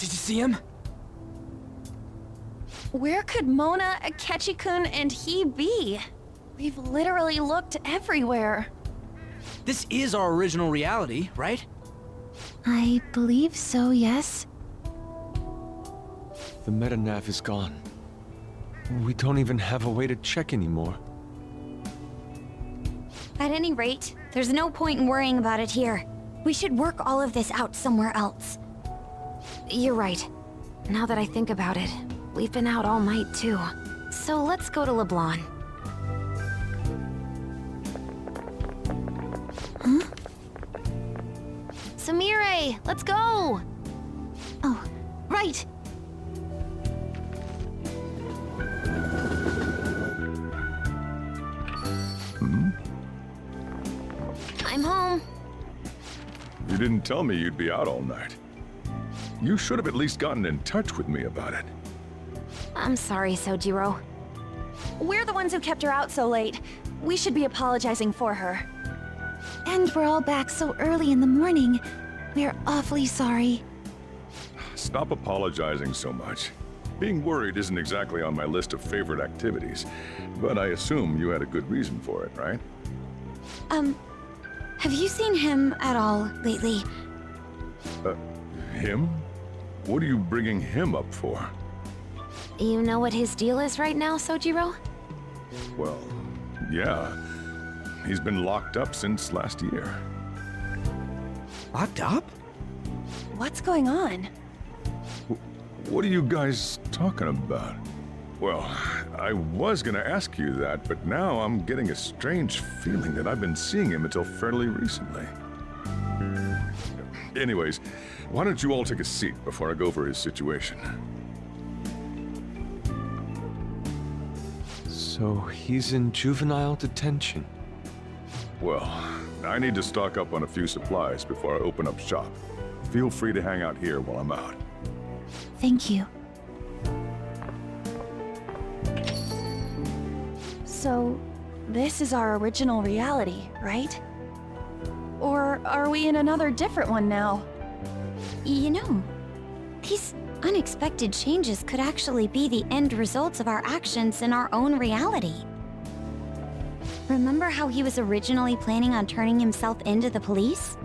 Did you see him? Where could Mona, Akechi-kun, and he be? We've literally looked everywhere. This is our original reality, right? I believe so, yes. The metanav is gone. We don't even have a way to check anymore. At any rate, there's no point in worrying about it here. We should work all of this out somewhere else. You're right. Now that I think about it, we've been out all night too. So let's go to LeBlanc. Huh? Samire, let's go! Oh, right! I'm home. You didn't tell me you'd be out all night. You should have at least gotten in touch with me about it. I'm sorry, Sojiro. We're the ones who kept her out so late. We should be apologizing for her. And we're all back so early in the morning. We're awfully sorry. Stop apologizing so much. Being worried isn't exactly on my list of favorite activities, but I assume you had a good reason for it, right? Have you seen him at all lately? Him? What are you bringing him up for? You know what his deal is right now, Sojiro? Well, yeah. He's been locked up since last year. Locked up? What's going on? What are you guys talking about? Well, I was gonna ask you that, but now I'm getting a strange feeling that I've been seeing him until fairly recently. Anyways, why don't you all take a seat before I go over his situation? So he's in juvenile detention. Well, I need to stock up on a few supplies before I open up shop. Feel free to hang out here while I'm out. Thank you. So, this is our original reality, right? Or are we in another different one now? You know, these unexpected changes could actually be the end results of our actions in our own reality. Remember how he was originally planning on turning himself into the police?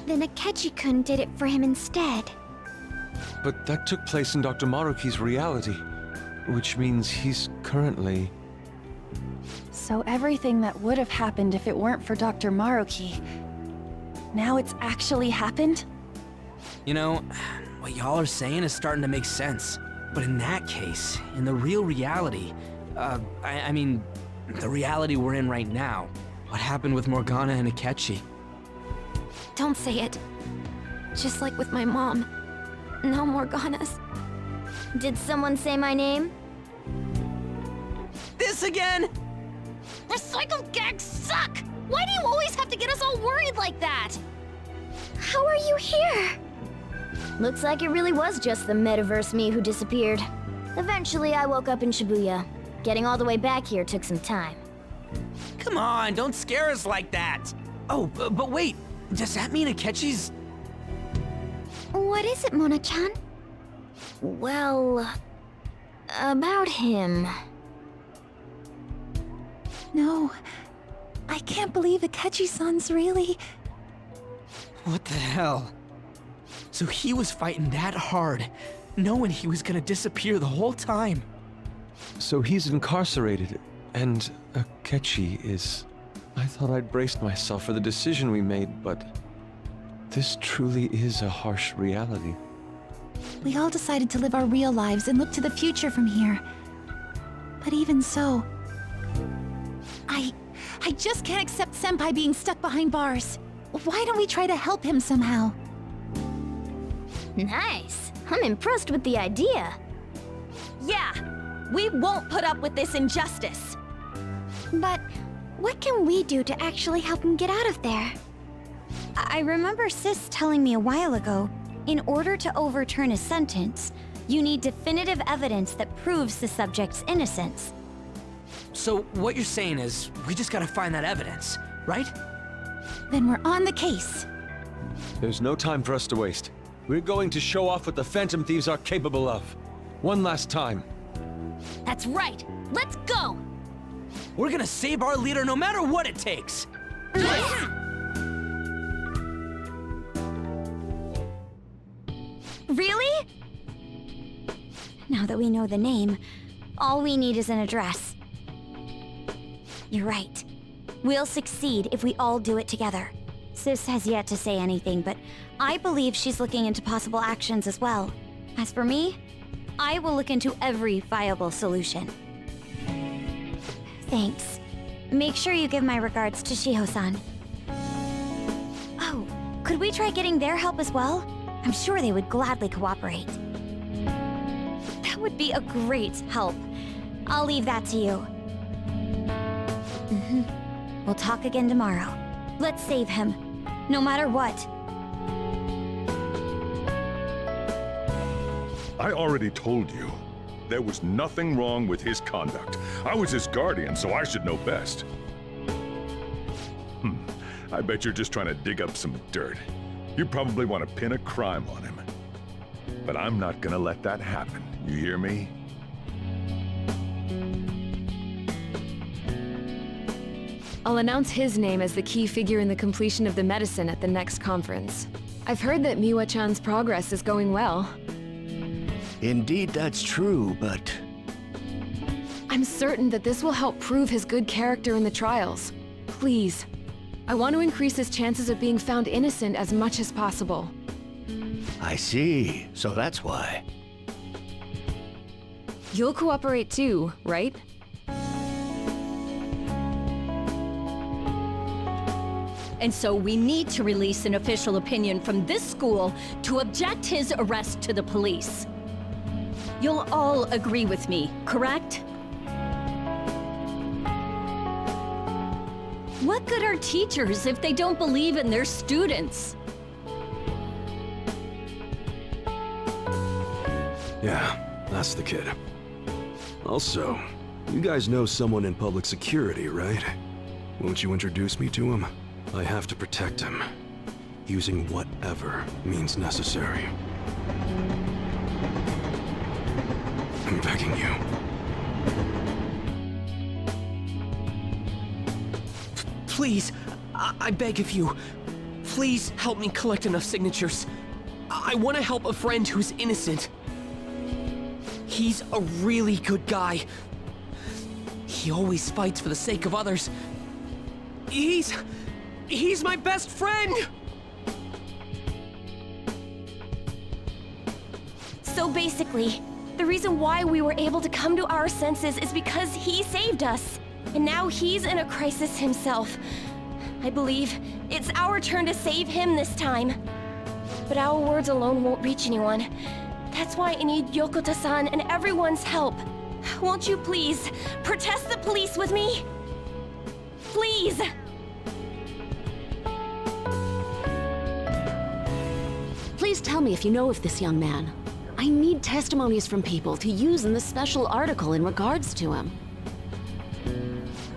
Then Akechi-kun did it for him instead. But that took place in Dr. Maruki's reality, which means he's currently... So everything that would have happened if it weren't for Dr. Maruki, now it's actually happened? You know, what y'all are saying is starting to make sense. But in that case, in the real reality, I mean, the reality we're in right now, what happened with Morgana and Akechi? Don't say it. Just like with my mom. Now Morgana's. Did someone say my name? This again? Recycled gags suck! Why do you always have to get us all worried like that? How are you here? Looks like it really was just the metaverse me who disappeared. Eventually, I woke up in Shibuya. Getting all the way back here took some time. Come on, don't scare us like that. Oh, but wait, does that mean Akechi's... What is it, Mona-chan? Well... about him. No, I can't believe Akechi-san's really... What the hell? So he was fighting that hard, knowing he was gonna disappear the whole time. So he's incarcerated, and Akechi is... I thought I'd braced myself for the decision we made, but... this truly is a harsh reality. We all decided to live our real lives and look to the future from here. But even so... I just can't accept Senpai being stuck behind bars. Why don't we try to help him somehow? Nice. I'm impressed with the idea. Yeah, we won't put up with this injustice. But what can we do to actually help him get out of there? I remember Sis telling me a while ago, in order to overturn a sentence, you need definitive evidence that proves the subject's innocence. So what you're saying is, we just gotta find that evidence, right? Then we're on the case. There's no time for us to waste. We're going to show off what the Phantom Thieves are capable of. One last time. That's right. Let's go! We're gonna save our leader no matter what it takes. Really? Now that we know the name, all we need is an address. You're right. We'll succeed if we all do it together. Sis has yet to say anything, but I believe she's looking into possible actions as well. As for me, I will look into every viable solution. Thanks. Make sure you give my regards to Shiho-san. Oh, could we try getting their help as well? I'm sure they would gladly cooperate. That would be a great help. I'll leave that to you. We'll talk again tomorrow. Let's save him, no matter what. I already told you. There was nothing wrong with his conduct. I was his guardian, so I should know best. I bet you're just trying to dig up some dirt. You probably want to pin a crime on him. But I'm not gonna let that happen. You hear me? I'll announce his name as the key figure in the completion of the medicine at the next conference. I've heard that Miwa-chan's progress is going well. Indeed, that's true, but I'm certain that this will help prove his good character in the trials. Please. I want to increase his chances of being found innocent as much as possible. I see. So that's why. You'll cooperate too, right? And so we need to release an official opinion from this school to object his arrest to the police. You'll all agree with me, correct? What good are teachers if they don't believe in their students? Yeah, that's the kid. Also, you guys know someone in public security, right? Won't you introduce me to him? I have to protect him, using whatever means necessary. I'm begging you. Please, I beg of you, please help me collect enough signatures. I want to help a friend who's innocent. He's a really good guy. He always fights for the sake of others. He's my best friend! So basically, the reason why we were able to come to our senses is because he saved us. And now he's in a crisis himself. I believe it's our turn to save him this time. But our words alone won't reach anyone. That's why I need Yokota-san and everyone's help. Won't you please protest the police with me? Please! Please tell me if you know of this young man. I need testimonies from people to use in the special article in regards to him.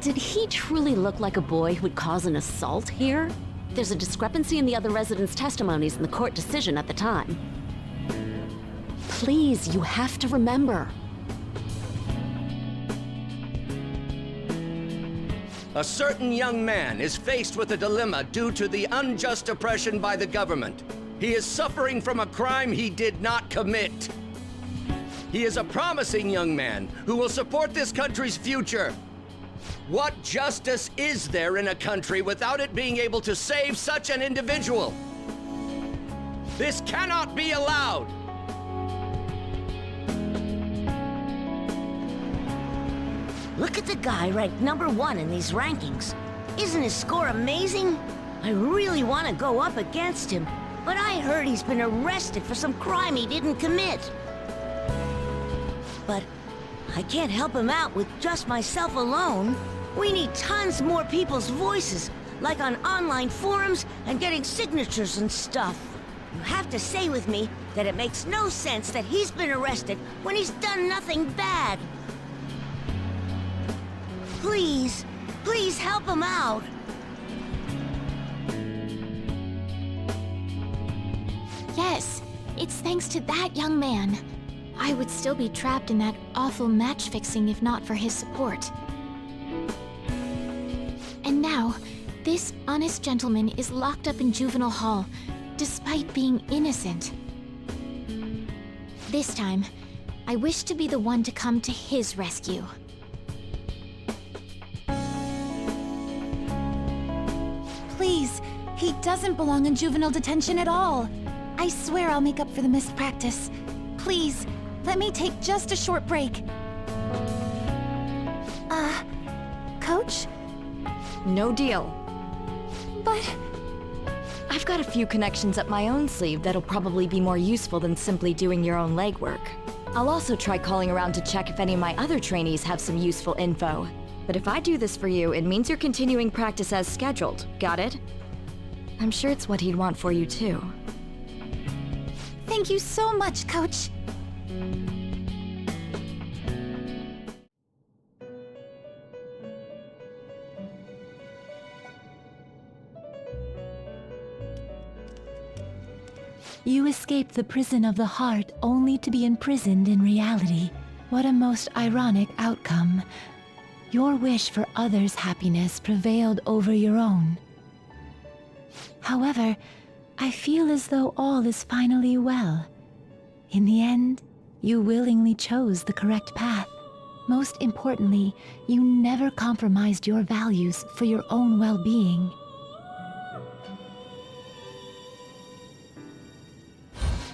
Did he truly look like a boy who would cause an assault here? There's a discrepancy in the other residents' testimonies in the court decision at the time. Please, you have to remember. A certain young man is faced with a dilemma due to the unjust oppression by the government. He is suffering from a crime he did not commit. He is a promising young man who will support this country's future. What justice is there in a country without it being able to save such an individual? This cannot be allowed! Look at the guy ranked #1 in these rankings. Isn't his score amazing? I really want to go up against him, but I heard he's been arrested for some crime he didn't commit. But I can't help him out with just myself alone. We need tons more people's voices, like on online forums and getting signatures and stuff. You have to say with me that it makes no sense that he's been arrested when he's done nothing bad. Please, please help him out. Yes, It's thanks to that young man. I would still be trapped in that awful match fixing if not for his support. And now, this honest gentleman is locked up in juvenile hall, despite being innocent. This time, I wish to be the one to come to his rescue. Please, he doesn't belong in juvenile detention at all. I swear I'll make up for the missed practice. Please, let me take just a short break. Coach? No deal. But... I've got a few connections up my own sleeve that'll probably be more useful than simply doing your own legwork. I'll also try calling around to check if any of my other trainees have some useful info. But if I do this for you, it means you're continuing practice as scheduled. Got it? I'm sure it's what he'd want for you too. Thank you so much, Coach. You escaped the prison of the heart only to be imprisoned in reality. What a most ironic outcome. Your wish for others' happiness prevailed over your own. However, I feel as though all is finally well. In the end, you willingly chose the correct path. Most importantly, you never compromised your values for your own well-being.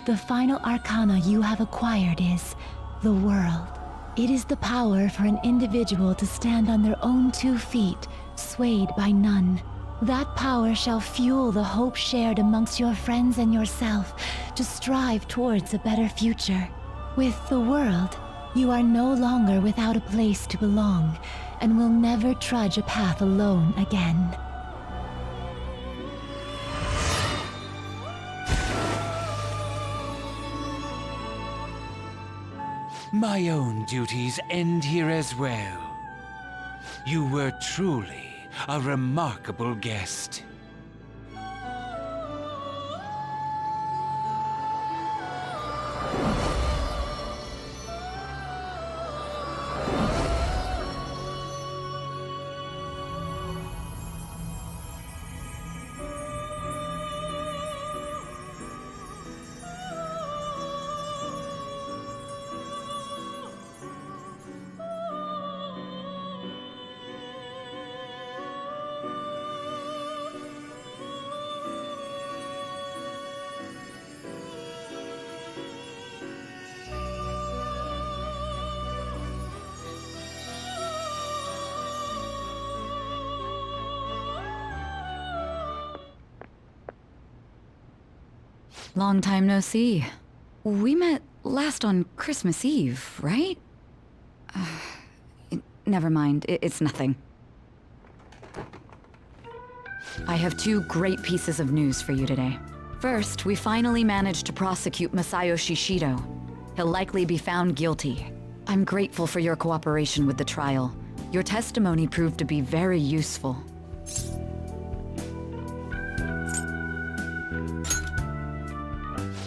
The final arcana you have acquired is the world. It is the power for an individual to stand on their own 2 feet, swayed by none. That power shall fuel the hope shared amongst your friends and yourself to strive towards a better future. With the world, you are no longer without a place to belong, and will never trudge a path alone again. My own duties end here as well. You were truly a remarkable guest. Long time no see. We met last on Christmas Eve, right? Never mind, it's nothing. I have 2 great pieces of news for you today. First, we finally managed to prosecute Masayoshi Shido. He'll likely be found guilty. I'm grateful for your cooperation with the trial. Your testimony proved to be very useful.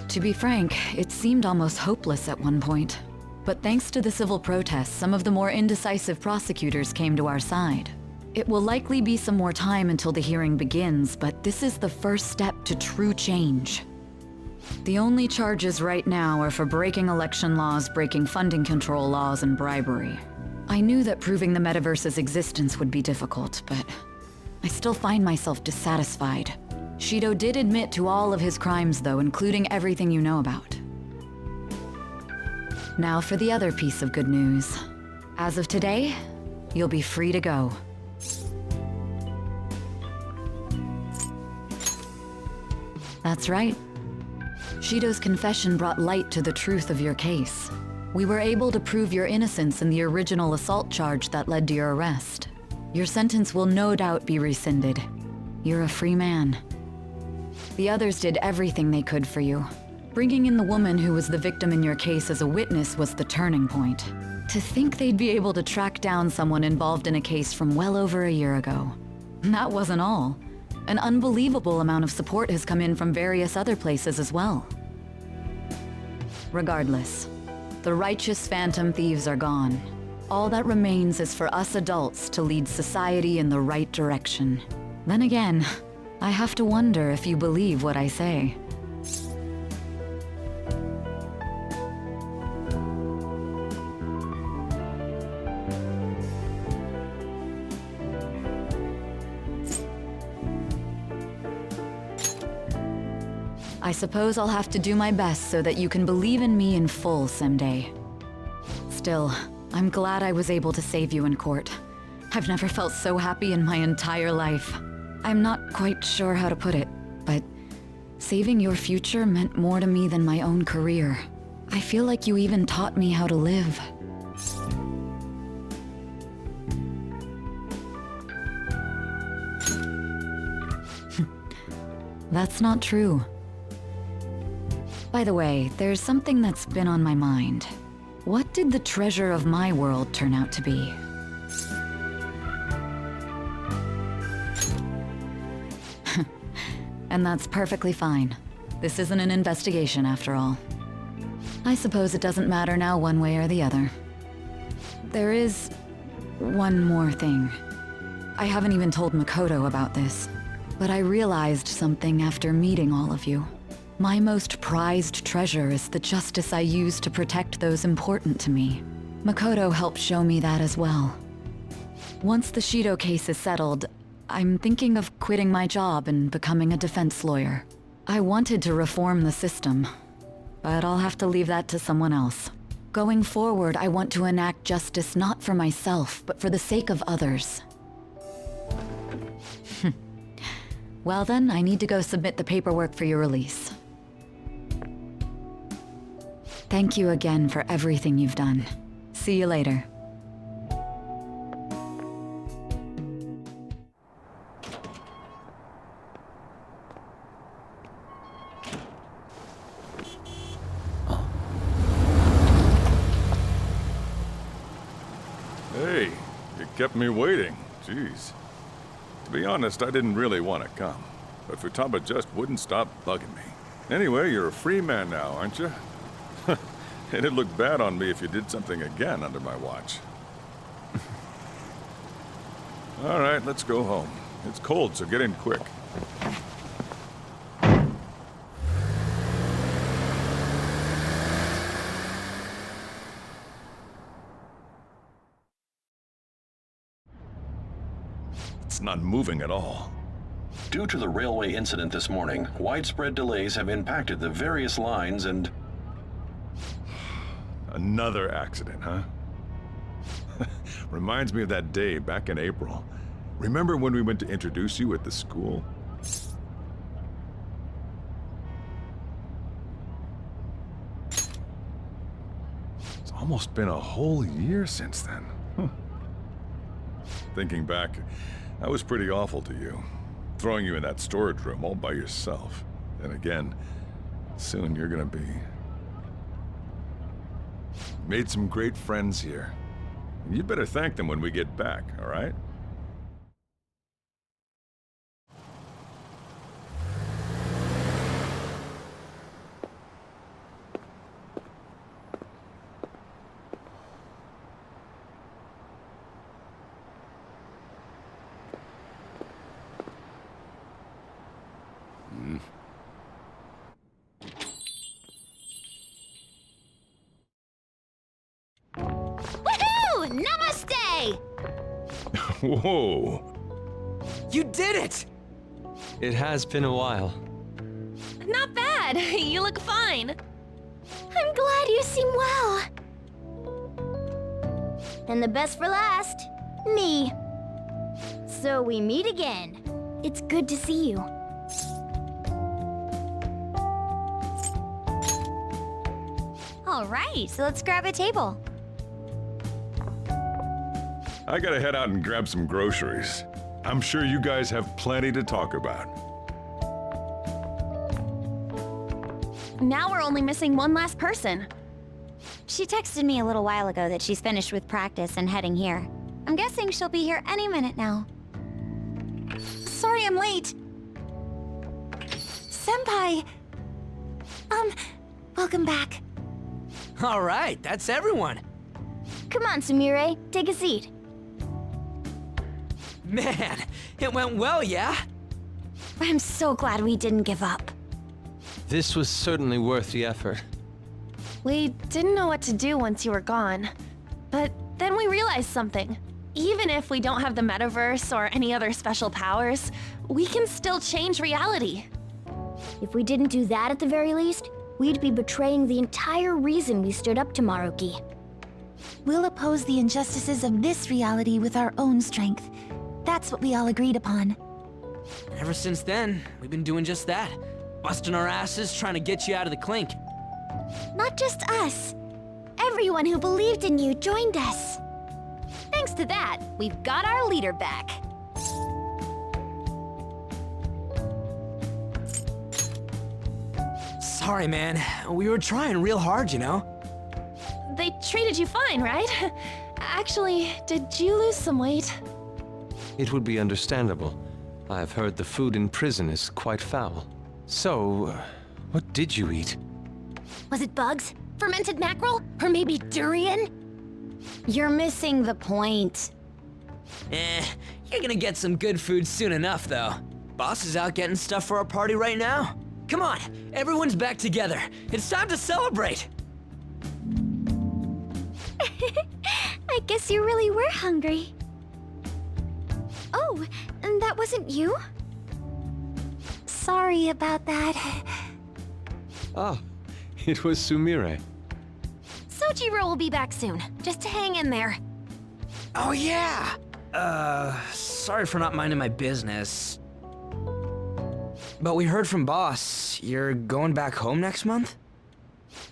To be frank, it seemed almost hopeless at one point. But thanks to the civil protests, some of the more indecisive prosecutors came to our side. It will likely be some more time until the hearing begins, but this is the first step to true change. The only charges right now are for breaking election laws, breaking funding control laws, and bribery. I knew that proving the metaverse's existence would be difficult, but I still find myself dissatisfied. Shido did admit to all of his crimes, though, including everything you know about. Now for the other piece of good news. As of today, you'll be free to go. That's right. Shido's confession brought light to the truth of your case. We were able to prove your innocence in the original assault charge that led to your arrest. Your sentence will no doubt be rescinded. You're a free man. The others did everything they could for you. Bringing in the woman who was the victim in your case as a witness was the turning point. To think they'd be able to track down someone involved in a case from well over a year ago. That wasn't all. An unbelievable amount of support has come in from various other places as well. Regardless, the righteous phantom thieves are gone. All that remains is for us adults to lead society in the right direction. Then again, I have to wonder if you believe what I say. I suppose I'll have to do my best so that you can believe in me in full someday. Still, I'm glad I was able to save you in court. I've never felt so happy in my entire life. I'm not quite sure how to put it, but saving your future meant more to me than my own career. I feel like you even taught me how to live. That's not true. By the way, there's something that's been on my mind. What did the treasure of my world turn out to be? And that's perfectly fine. This isn't an investigation after all. I suppose it doesn't matter now one way or the other. There is one more thing. I haven't even told Makoto about this, but I realized something after meeting all of you. My most prized treasure is the justice I use to protect those important to me. Makoto helped show me that as well. Once the Shido case is settled, I'm thinking of quitting my job and becoming a defense lawyer. I wanted to reform the system, but I'll have to leave that to someone else. Going forward, I want to enact justice not for myself, but for the sake of others. Well then, I need to go submit the paperwork for your release. Thank you again for everything you've done. See you later. Hey, you kept me waiting. Jeez. To be honest, I didn't really want to come, but Futaba just wouldn't stop bugging me. Anyway, you're a free man now, aren't you? It'd look bad on me if you did something again under my watch. All right, let's go home. It's cold, so get in quick. It's not moving at all. Due to the railway incident this morning, widespread delays have impacted the various lines and... Another accident, huh? Reminds me of that day back in April. Remember when we went to introduce you at the school? It's almost been a whole year since then. Thinking back, I was pretty awful to you. Throwing you in that storage room all by yourself. And again, soon you're gonna be... Made some great friends here. You'd better thank them when we get back, all right? Woohoo! Namaste! Whoa! You did it! It has been a while. Not bad. You look fine. I'm glad you seem well. And the best for last, me. So we meet again. It's good to see you. All right, so let's grab a table. I gotta head out and grab some groceries. I'm sure you guys have plenty to talk about. Now we're only missing one last person. She texted me a little while ago that she's finished with practice and heading here. I'm guessing she'll be here any minute now. Sorry I'm late. Senpai! Welcome back. All right, that's everyone. Come on, Sumire, take a seat. Man, it went well, yeah? I'm so glad we didn't give up. This was certainly worth the effort. We didn't know what to do once you were gone. But then we realized something. Even if we don't have the metaverse or any other special powers, we can still change reality. If we didn't do that at the very least, we'd be betraying the entire reason we stood up to Maruki. We'll oppose the injustices of this reality with our own strength. That's what we all agreed upon. Ever since then, we've been doing just that. Busting our asses trying to get you out of the clink. Not just us. Everyone who believed in you joined us. Thanks to that, we've got our leader back. Sorry, man. We were trying real hard, you know? They treated you fine, right? Actually, did you lose some weight? It would be understandable. I've heard the food in prison is quite foul. So, what did you eat? Was it bugs? Fermented mackerel? Or maybe durian? You're missing the point. You're gonna get some good food soon enough, though. Boss is out getting stuff for our party right now. Come on, everyone's back together. It's time to celebrate. I guess you really were hungry. Oh, and that wasn't you? Sorry about that. Ah, it was Sumire. Sojiro will be back soon. Just hang in there. Oh, yeah! Sorry for not minding my business. But we heard from Boss. You're going back home next month?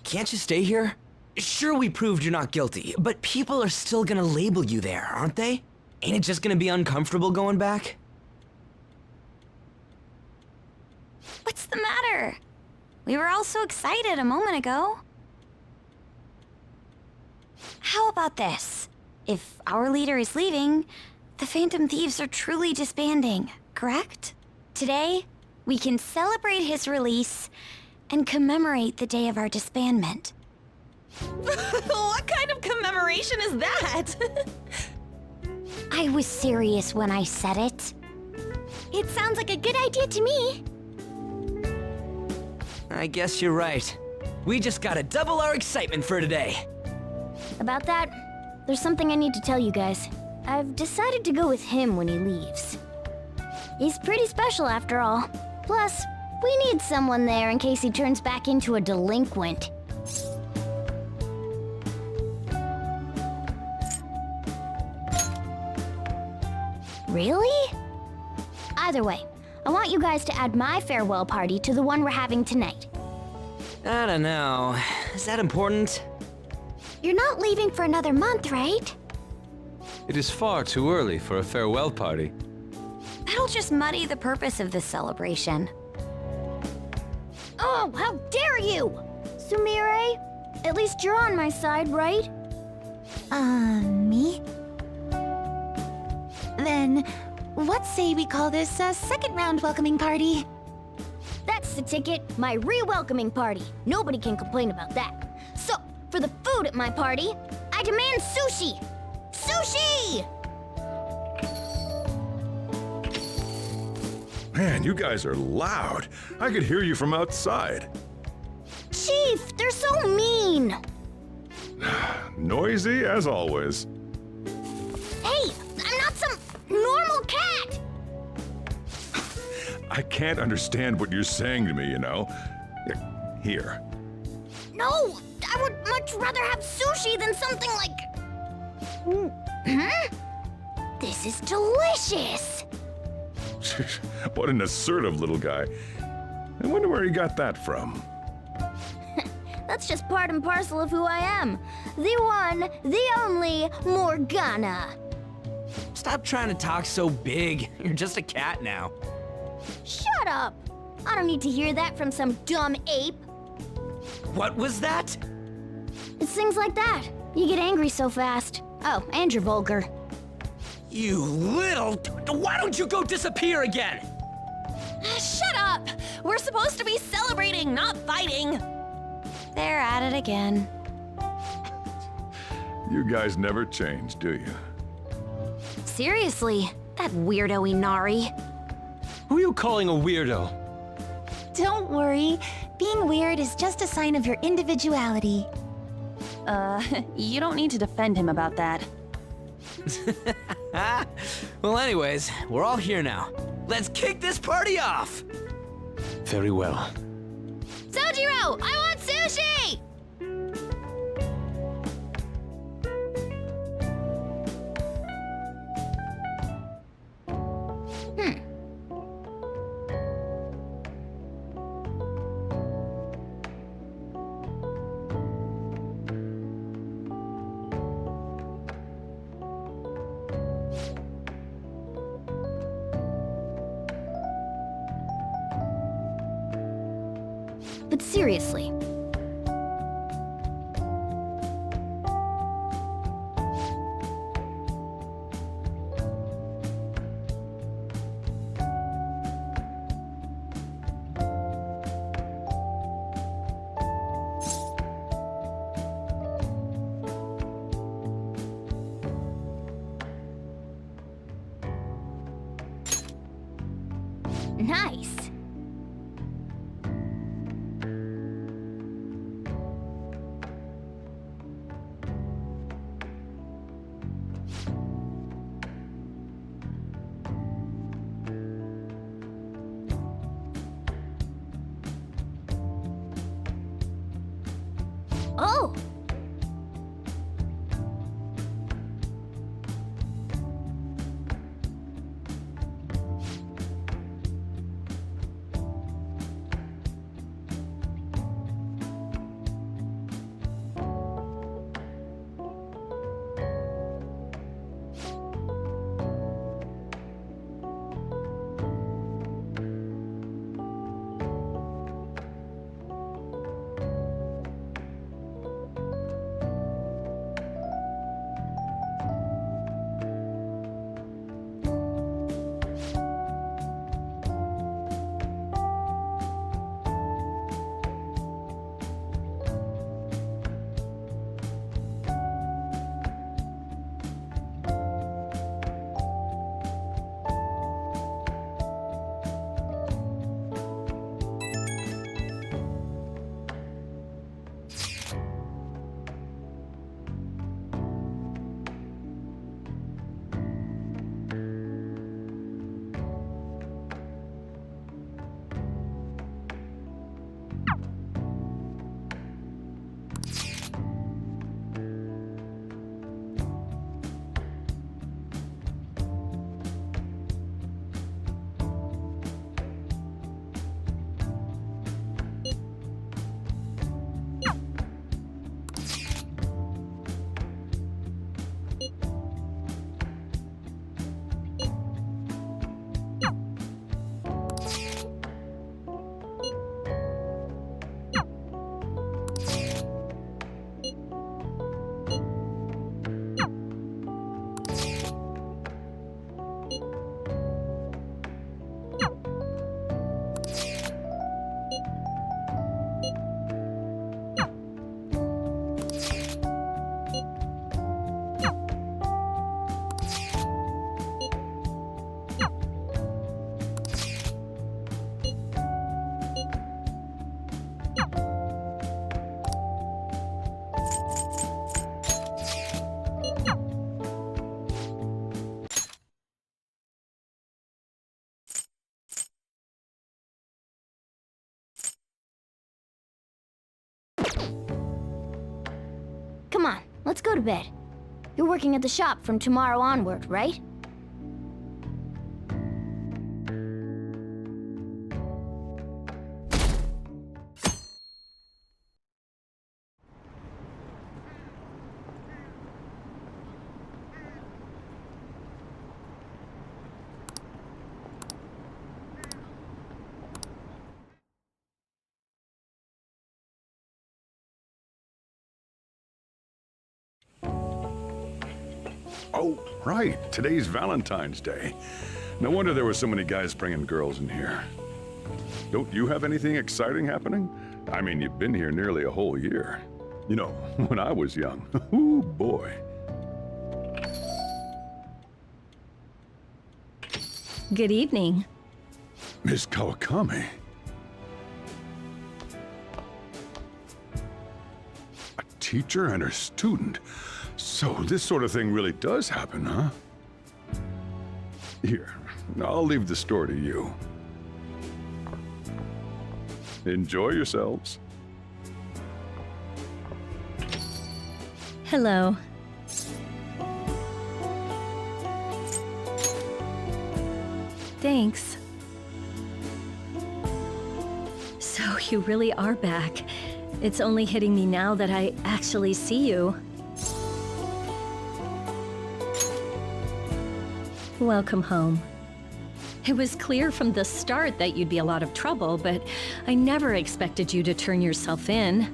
Can't you stay here? Sure, we proved you're not guilty, but people are still gonna label you there, aren't they? Ain't it just gonna be uncomfortable going back? What's the matter? We were all so excited a moment ago. How about this? If our leader is leaving, the Phantom Thieves are truly disbanding, correct? Today, we can celebrate his release and commemorate the day of our disbandment. What kind of commemoration is that? I was serious when I said it. It sounds like a good idea to me. I guess you're right. We just gotta double our excitement for today. About that, there's something I need to tell you guys. I've decided to go with him when he leaves. He's pretty special after all. Plus, we need someone there in case he turns back into a delinquent. Really? Either way, I want you guys to add my farewell party to the one we're having tonight. I don't know. Is that important? You're not leaving for another month, right? It is far too early for a farewell party. That'll just muddy the purpose of this celebration. Oh, how dare you! Sumire, at least you're on my side, right? Me? Then, what say we call this a second round welcoming party? That's the ticket, my re-welcoming party. Nobody can complain about that. So, for the food at my party, I demand sushi! Sushi! Man, you guys are loud. I could hear you from outside. Chief, they're so mean! Noisy as always. Hey, I'm not some normal cat! I can't understand what you're saying to me, you know. Here. No, I would much rather have sushi than something like... This is delicious! What an assertive little guy. I wonder where he got that from. That's just part and parcel of who I am. The one, the only Morgana. Stop trying to talk so big. You're just a cat now. Shut up! I don't need to hear that from some dumb ape. What was that? It's things like that. You get angry so fast. Oh, and you're vulgar. You little... Why don't you go disappear again? Shut up! We're supposed to be celebrating, not fighting. They're at it again. You guys never change, do you? Seriously, that weirdo Inari. Who are you calling a weirdo? Don't worry. Being weird is just a sign of your individuality. You don't need to defend him about that. Well, anyways, we're all here now. Let's kick this party off! Very well. Sojiro, I want sushi! But seriously. Nice. Oh! Come on, let's go to bed. You're working at the shop from tomorrow onward, right? Oh, right. Today's Valentine's Day. No wonder there were so many guys bringing girls in here. Don't you have anything exciting happening? I mean, you've been here nearly a whole year. You know, when I was young, ooh boy. Good evening. Miss Kawakami. A teacher and her student. So this sort of thing really does happen, huh? Here, I'll leave the store to you. Enjoy yourselves. Hello. Thanks. So you really are back. It's only hitting me now that I actually see you. Welcome home. It was clear from the start that you'd be a lot of trouble, but I never expected you to turn yourself in.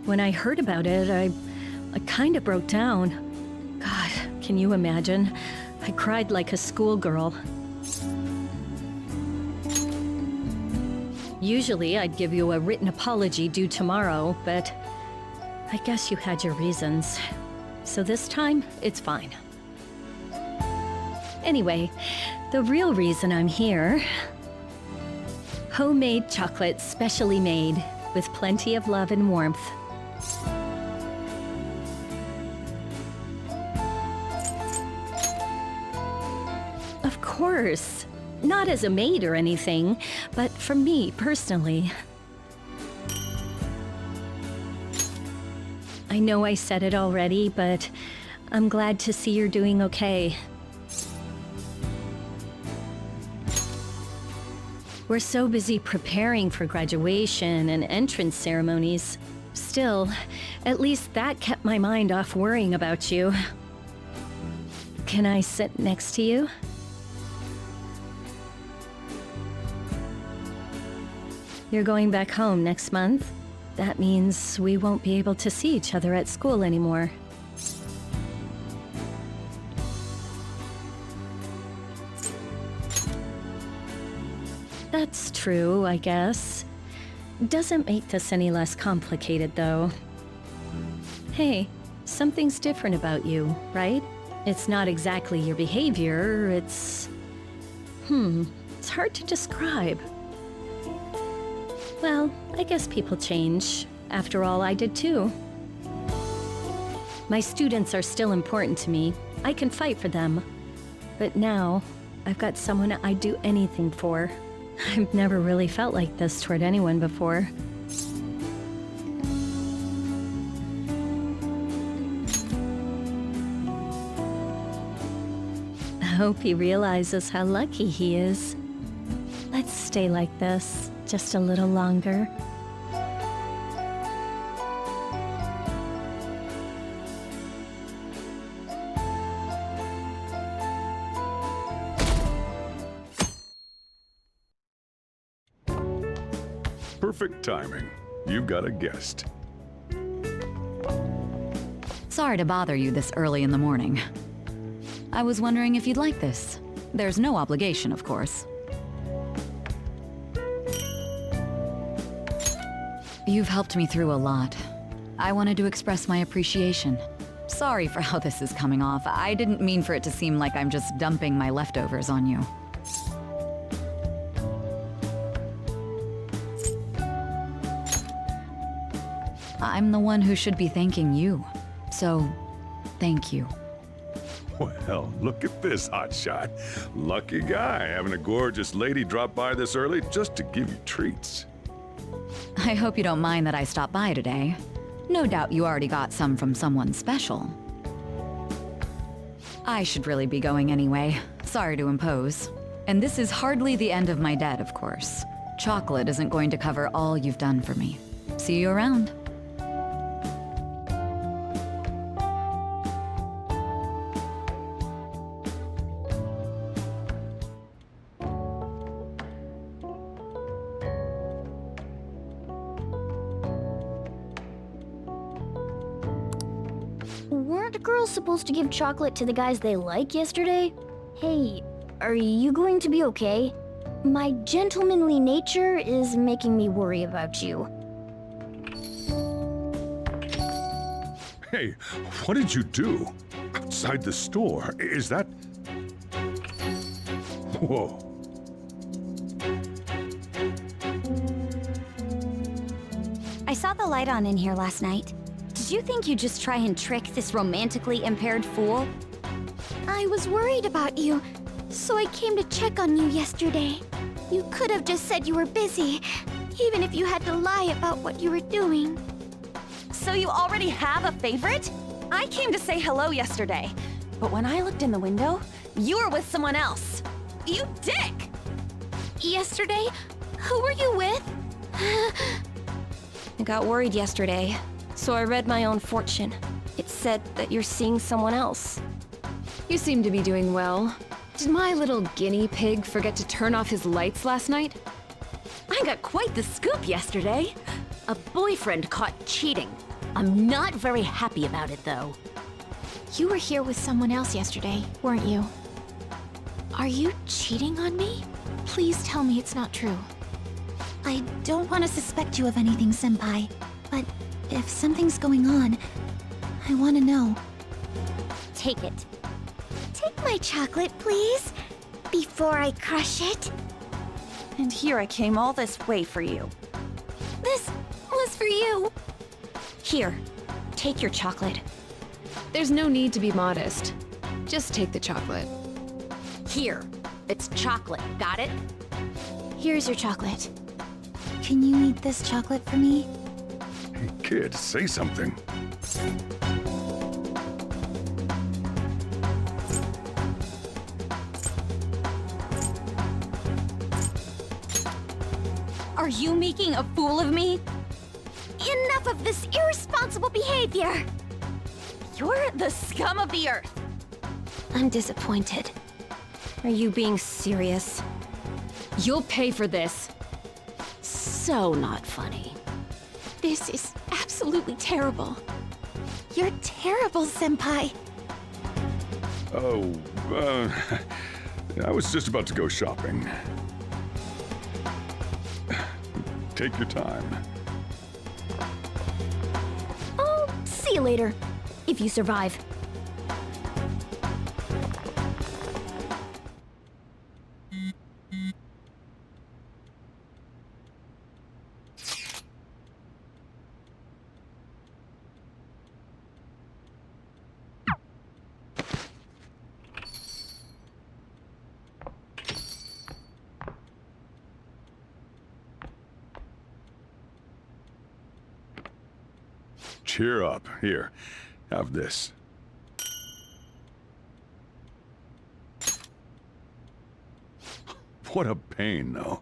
When I heard about it, I kind of broke down. God, can you imagine? I cried like a schoolgirl. Usually I'd give you a written apology due tomorrow, but I guess you had your reasons. So this time, it's fine. Anyway, the real reason I'm here... Homemade chocolate, specially made, with plenty of love and warmth. Of course. Not as a maid or anything, but for me personally. I know I said it already, but I'm glad to see you're doing okay. We're so busy preparing for graduation and entrance ceremonies. Still, at least that kept my mind off worrying about you. Can I sit next to you? You're going back home next month. That means we won't be able to see each other at school anymore. That's true, I guess. Doesn't make this any less complicated, though. Hey, something's different about you, right? It's not exactly your behavior, it's... it's hard to describe. Well, I guess people change. After all, I did too. My students are still important to me. I can fight for them. But now, I've got someone I'd do anything for. I've never really felt like this toward anyone before. I hope he realizes how lucky he is. Let's stay like this, just a little longer. Perfect timing. You've got a guest. Sorry to bother you this early in the morning. I was wondering if you'd like this. There's no obligation, of course. You've helped me through a lot. I wanted to express my appreciation. Sorry for how this is coming off. I didn't mean for it to seem like I'm just dumping my leftovers on you. I'm the one who should be thanking you. So, thank you. Well, look at this hotshot. Lucky guy having a gorgeous lady drop by this early just to give you treats. I hope you don't mind that I stopped by today. No doubt you already got some from someone special. I should really be going anyway. Sorry to impose. And this is hardly the end of my debt, of course. Chocolate isn't going to cover all you've done for me. See you around. Weren't girls supposed to give chocolate to the guys they like yesterday? Hey, are you going to be okay? My gentlemanly nature is making me worry about you. Hey, what did you do? Outside the store? Is that... Whoa. I saw the light on in here last night. Did you think you'd just try and trick this romantically impaired fool? I was worried about you, so I came to check on you yesterday. You could have just said you were busy, even if you had to lie about what you were doing. So you already have a favorite? I came to say hello yesterday, but when I looked in the window, you were with someone else. You dick! Yesterday? Who were you with? I got worried yesterday, so I read my own fortune. It said that you're seeing someone else. You seem to be doing well. Did my little guinea pig forget to turn off his lights last night? I got quite the scoop yesterday. A boyfriend caught cheating. I'm not very happy about it, though. You were here with someone else yesterday, weren't you? Are you cheating on me? Please tell me it's not true. I don't want to suspect you of anything, Senpai, but if something's going on, I want to know. Take it. Take my chocolate, please, before I crush it. And here I came all this way for you. This was for you. Here, take your chocolate. There's no need to be modest. Just take the chocolate. Here, it's chocolate, got it? Here's your chocolate. Can you eat this chocolate for me? Hey, kid, say something. Are you making a fool of me? Enough of this irresponsible behavior! You're the scum of the earth. I'm disappointed. Are you being serious? You'll pay for this. So not funny. This is absolutely terrible. You're terrible, Senpai. Oh, I was just about to go shopping. Take your time. Oh, see you later. If you survive. Cheer up. Here, have this. What a pain, though.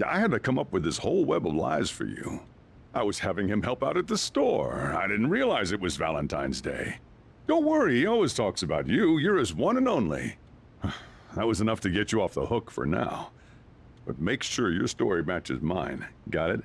I had to come up with this whole web of lies for you. I was having him help out at the store. I didn't realize it was Valentine's Day. Don't worry, he always talks about you. You're his one and only. That was enough to get you off the hook for now. But make sure your story matches mine. Got it?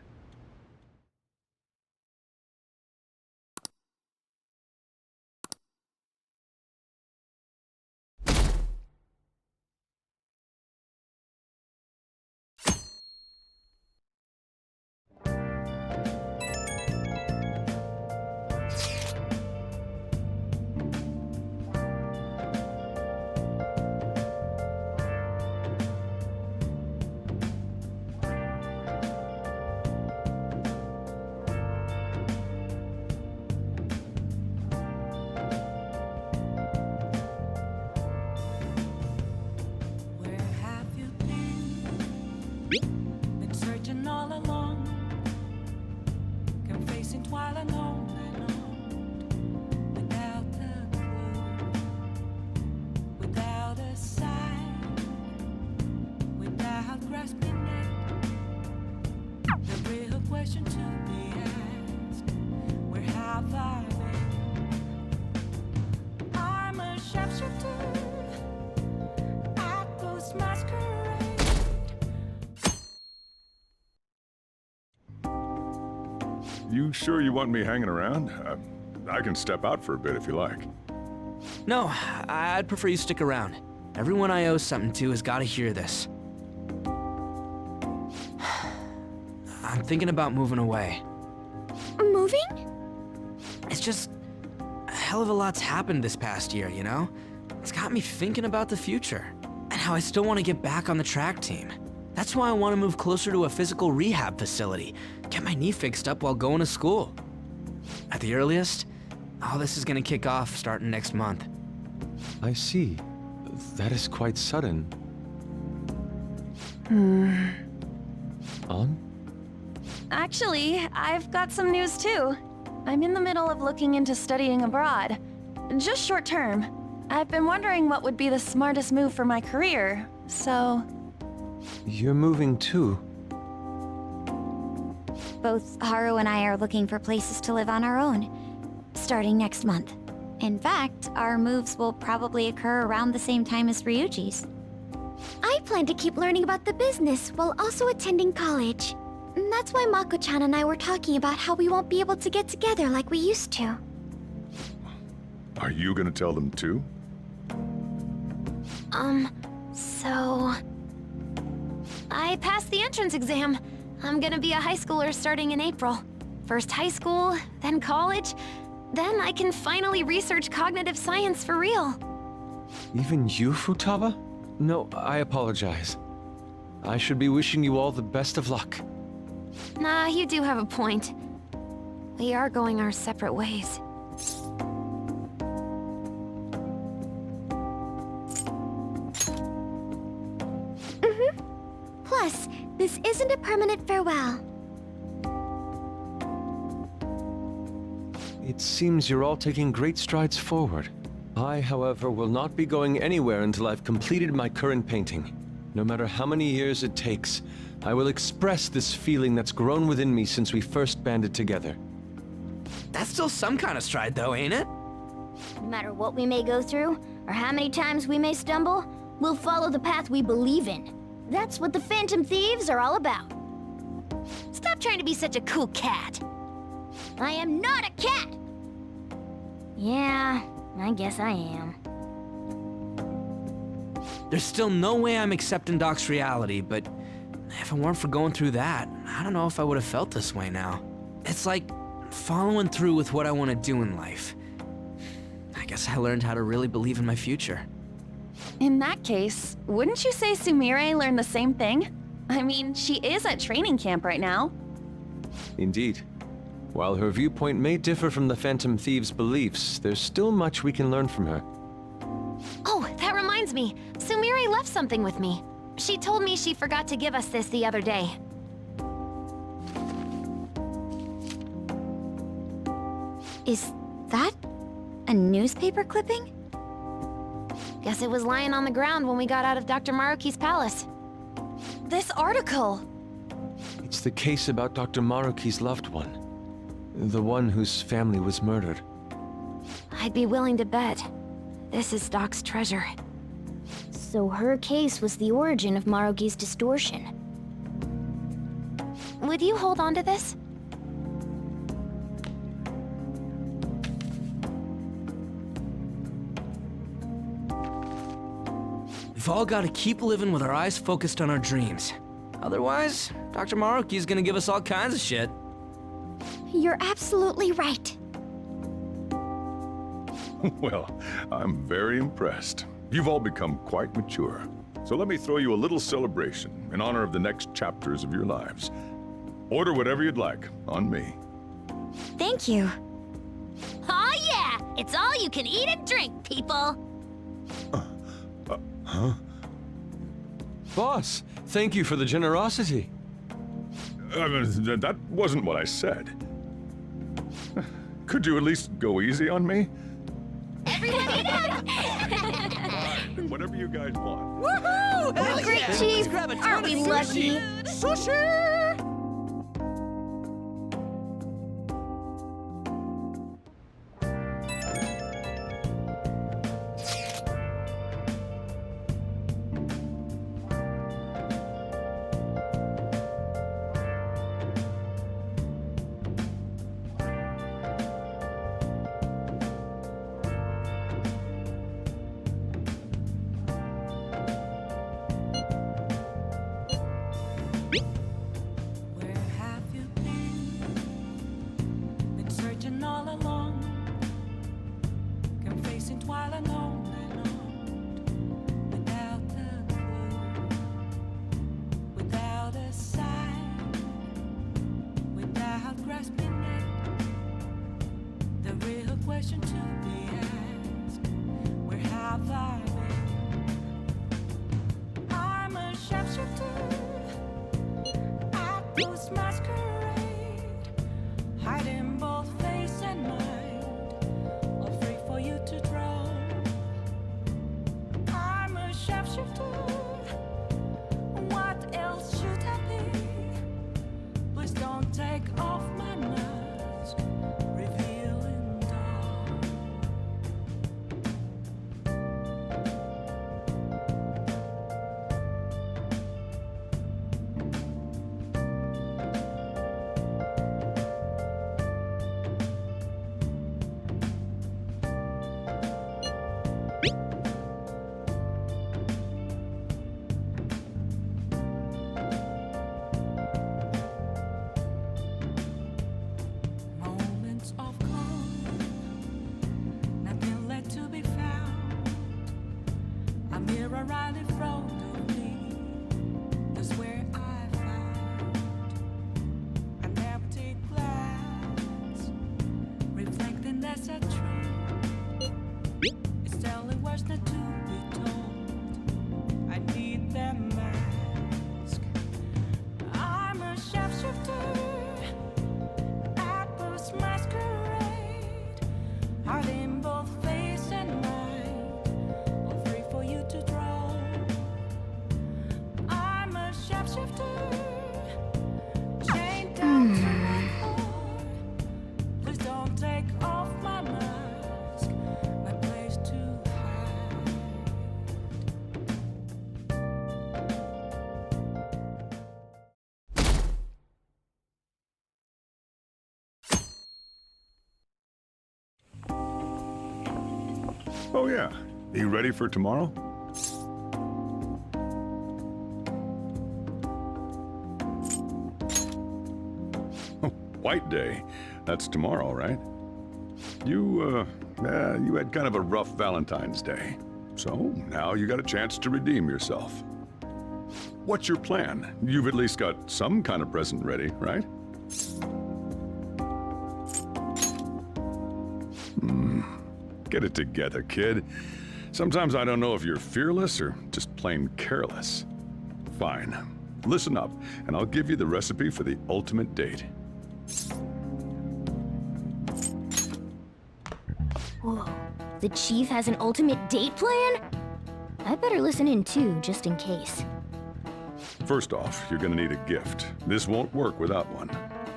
Been searching all along, confessing while alone and on, without a clue, without a sign, without grasping it. The real question to be asked: where have I been? I'm a sharpshooter at Ghost Masquerade. You sure you want me hanging around? I can step out for a bit if you like. No, I'd prefer you stick around. Everyone I owe something to has got to hear this. I'm thinking about moving away. Moving? It's just... hell of a lot's happened this past year, you know? It's got me thinking about the future, and how I still want to get back on the track team. That's why I want to move closer to a physical rehab facility, get my knee fixed up while going to school. At the earliest, all this is gonna kick off starting next month. I see. That is quite sudden. On? Actually, I've got some news too. I'm in the middle of looking into studying abroad. Just short term. I've been wondering what would be the smartest move for my career, so... You're moving too. Both Haru and I are looking for places to live on our own, starting next month. In fact, our moves will probably occur around the same time as Ryuji's. I plan to keep learning about the business while also attending college. And that's why Mako-chan and I were talking about how we won't be able to get together like we used to. Are you gonna tell them too? So... I passed the entrance exam. I'm gonna be a high schooler starting in April. First high school, then college, then I can finally research cognitive science for real. Even you, Futaba? No, I apologize. I should be wishing you all the best of luck. Nah, you do have a point. We are going our separate ways. Plus, this isn't a permanent farewell. It seems you're all taking great strides forward. I, however, will not be going anywhere until I've completed my current painting. No matter how many years it takes, I will express this feeling that's grown within me since we first banded together. That's still some kind of stride though, ain't it? No matter what we may go through, or how many times we may stumble, we'll follow the path we believe in. That's what the Phantom Thieves are all about. Stop trying to be such a cool cat. I am not a cat! Yeah, I guess I am. There's still no way I'm accepting Doc's reality, but if it weren't for going through that, I don't know if I would have felt this way now. It's like following through with what I want to do in life. I guess I learned how to really believe in my future. In that case, wouldn't you say Sumire learned the same thing? I mean, she is at training camp right now. Indeed. While her viewpoint may differ from the Phantom Thieves' beliefs, there's still much we can learn from her. Oh, that reminds me. Sumire left something with me. She told me she forgot to give us this the other day. Is that a newspaper clipping? Guess it was lying on the ground when we got out of Dr. Maruki's palace. This article! It's the case about Dr. Maruki's loved one. The one whose family was murdered. I'd be willing to bet. This is Doc's treasure. So her case was the origin of Maruki's distortion. Would you hold on to this? We've all got to keep living with our eyes focused on our dreams. Otherwise, Dr. Maruki's gonna give us all kinds of shit. You're absolutely right. Well, I'm very impressed. You've all become quite mature. So let me throw you a little celebration in honor of the next chapters of your lives. Order whatever you'd like, on me. Thank you. Aw yeah! It's all you can eat and drink, people! Huh? Boss, thank you for the generosity. That wasn't what I said. Could you at least go easy on me? Everyone eat up! Whatever you guys want. Woohoo! Hell Great, yeah. Chief! Let's grab a ton Aren't of we sushi. lucky? Where have you been? Been searching all along. chasing twilight on and on, without a clue, without a sign, without grasping it. The real question to be asked: where have I been? I'm a sharpshooter at Post Masquerade, hiding both face and mind, afraid for you to draw. I'm a sharpshooter. What else should I be? Please don't take off my mask, revealing dawn. Moments of calm, nothing left to be found. A mirror right in front of me, that's where I found an empty glass, reflecting as a tree. It's telling words not to be told. I need that mask. I'm a sharpshooter at Post Masquerade, hiding both face and mind, afraid for you to draw. I'm a sharpshooter, chained down to my core. Please don't take off my mask, my place to hide. Oh yeah, you ready for tomorrow? White Day. That's tomorrow, right? You had kind of a rough Valentine's Day. So now you got a chance to redeem yourself. What's your plan? You've at least got some kind of present ready, right? Get it together, kid. Sometimes I don't know if you're fearless or just plain careless. Fine. Listen up, and I'll give you the recipe for the ultimate date. Whoa, the chief has an ultimate date plan? I better listen in too, just in case. First off, you're gonna need a gift. This won't work without one.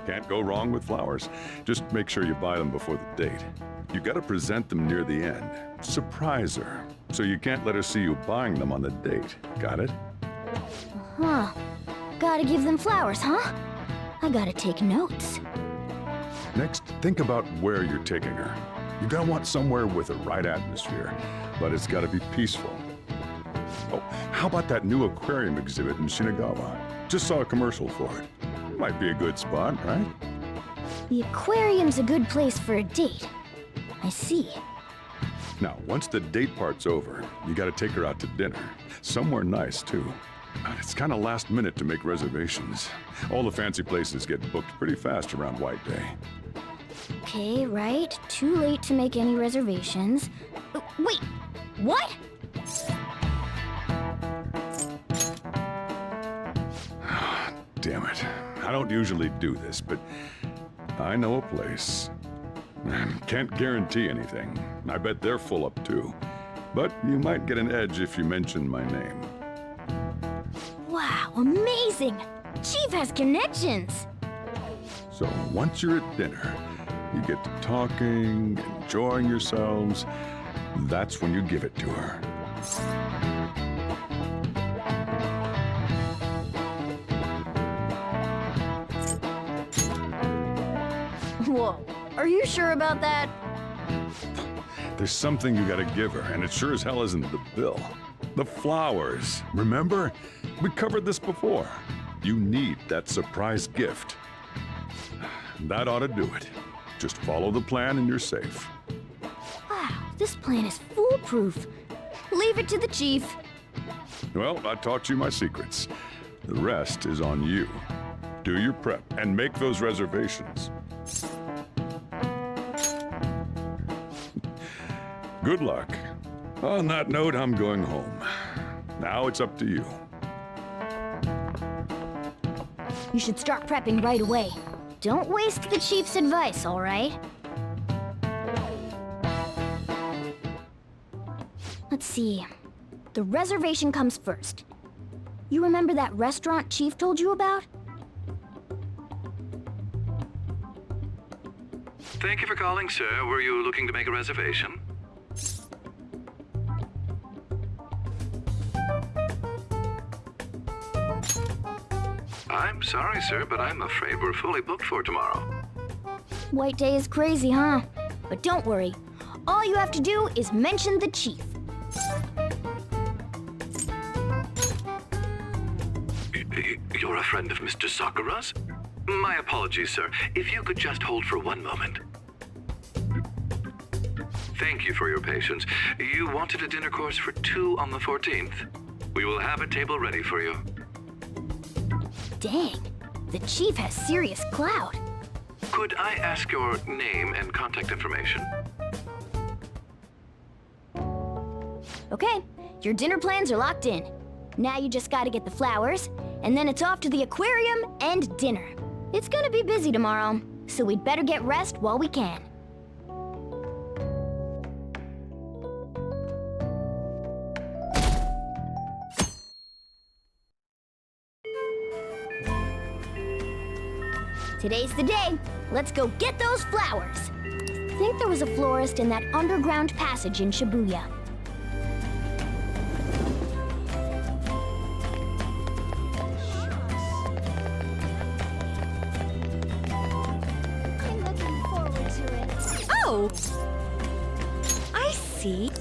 Can't go wrong with flowers. Just make sure you buy them before the date. You gotta present them near the end. Surprise her. So you can't let her see you buying them on the date. Got it? Huh. Gotta give them flowers, huh? I gotta take notes. Next, think about where you're taking her. You're gonna want somewhere with the right atmosphere, but it's gotta be peaceful. Oh, how about that new aquarium exhibit in Shinagawa? Just saw a commercial for it. Might be a good spot, right? The aquarium's a good place for a date. I see. Now, once the date part's over, you gotta take her out to dinner. Somewhere nice, too. It's kinda last minute to make reservations. All the fancy places get booked pretty fast around White Day. Okay, right. Too late to make any reservations. Wait, what? Damn it. I don't usually do this, but I know a place. Can't guarantee anything. I bet they're full up too. But you might get an edge if you mention my name. Wow, amazing! Chief has connections! So once you're at dinner, you get to talking, enjoying yourselves. That's when you give it to her. Whoa, are you sure about that? There's something you gotta give her, and it sure as hell isn't the bill. The flowers. Remember? We covered this before. You need that surprise gift. That ought to do it. Just follow the plan and you're safe. Wow, This plan is foolproof. Leave it to the chief. Well, I taught you my secrets. The rest is on you. Do your prep and make those reservations. Good luck. On that note, I'm going home. Now it's up to you. You should start prepping right away. Don't waste the chief's advice, all right? Let's see. The reservation comes first. You remember that restaurant Chief told you about? Thank you for calling, sir. Were you looking to make a reservation? I'm sorry, sir, but I'm afraid we're fully booked for tomorrow. White Day is crazy, huh? But don't worry. All you have to do is mention the chief. You're a friend of Mr. Sakura's? My apologies, sir. If you could just hold for one moment. Thank you for your patience. You wanted a dinner course for 2 on the 14th. We will have a table ready for you. Dang, the chief has serious clout. Could I ask your name and contact information? Okay, your dinner plans are locked in. Now you just gotta get the flowers, and then it's off to the aquarium and dinner. It's gonna be busy tomorrow, so we'd better get rest while we can. Today's the day. Let's go get those flowers. I think there was a florist in that underground passage in Shibuya. I'm looking forward to it. Oh! I see.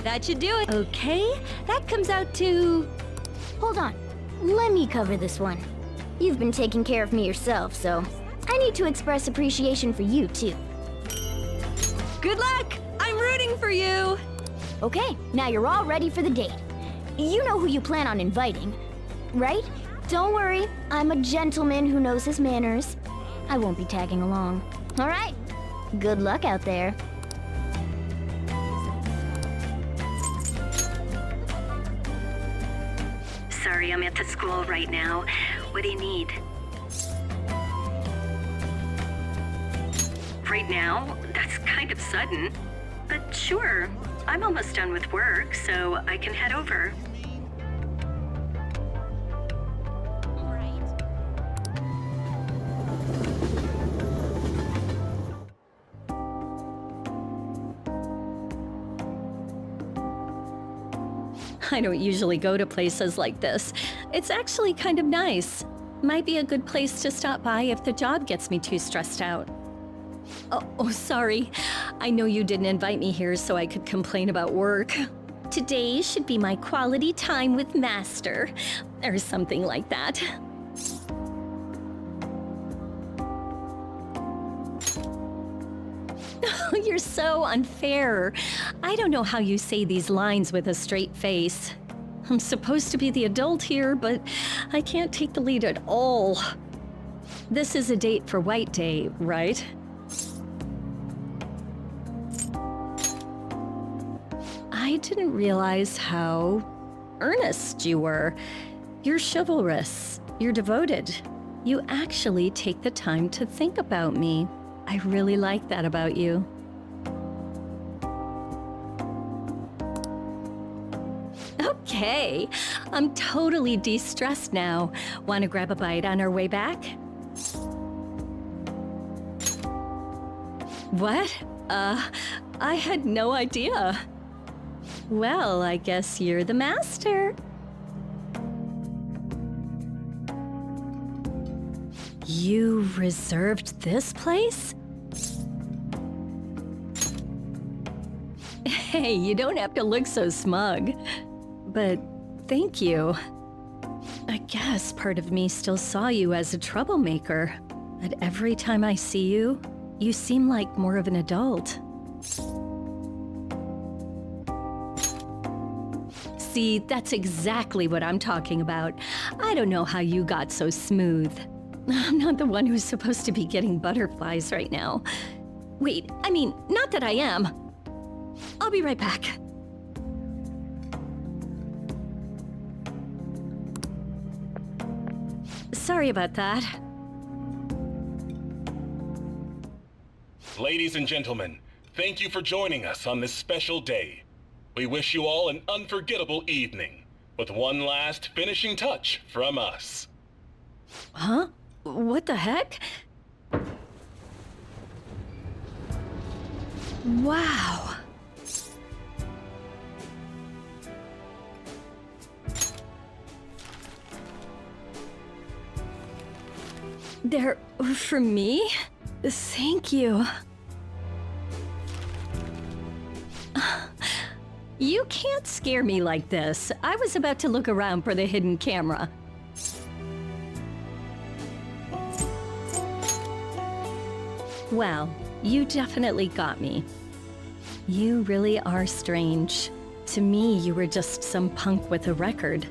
That should do it. Okay, that comes out to... Hold on. Let me cover this one. You've been taking care of me yourself, so I need to express appreciation for you, too. Good luck! I'm rooting for you! Okay, now you're all ready for the date. You know who you plan on inviting, right? Don't worry, I'm a gentleman who knows his manners. I won't be tagging along. All right, good luck out there. Sorry, I'm at the school right now. What do you need? Right now? That's kind of sudden. But sure, I'm almost done with work, so I can head over. I don't usually go to places like this. It's actually kind of nice. Might be a good place to stop by if the job gets me too stressed out. Oh, sorry. I know you didn't invite me here so I could complain about work. Today should be my quality time with Master, or something like that. You're so unfair. I don't know how you say these lines with a straight face. I'm supposed to be the adult here, but I can't take the lead at all. This is a date for White Day, right? I didn't realize how earnest you were. You're chivalrous. You're devoted. You actually take the time to think about me. I really like that about you. Okay, I'm totally de-stressed now. Want to grab a bite on our way back? What? I had no idea. Well, I guess you're the master. You reserved this place? Hey, you don't have to look so smug. But thank you. I guess part of me still saw you as a troublemaker. But every time I see you, you seem like more of an adult. See, that's exactly what I'm talking about. I don't know how you got so smooth. I'm not the one who's supposed to be getting butterflies right now. Wait, I mean, not that I am. I'll be right back. Sorry about that. Ladies and gentlemen, thank you for joining us on this special day. We wish you all an unforgettable evening, with one last finishing touch from us. Huh? What the heck? Wow. They're for me? Thank you. You can't scare me like this. I was about to look around for the hidden camera. Well, you definitely got me. You really are strange. To me, you were just some punk with a record.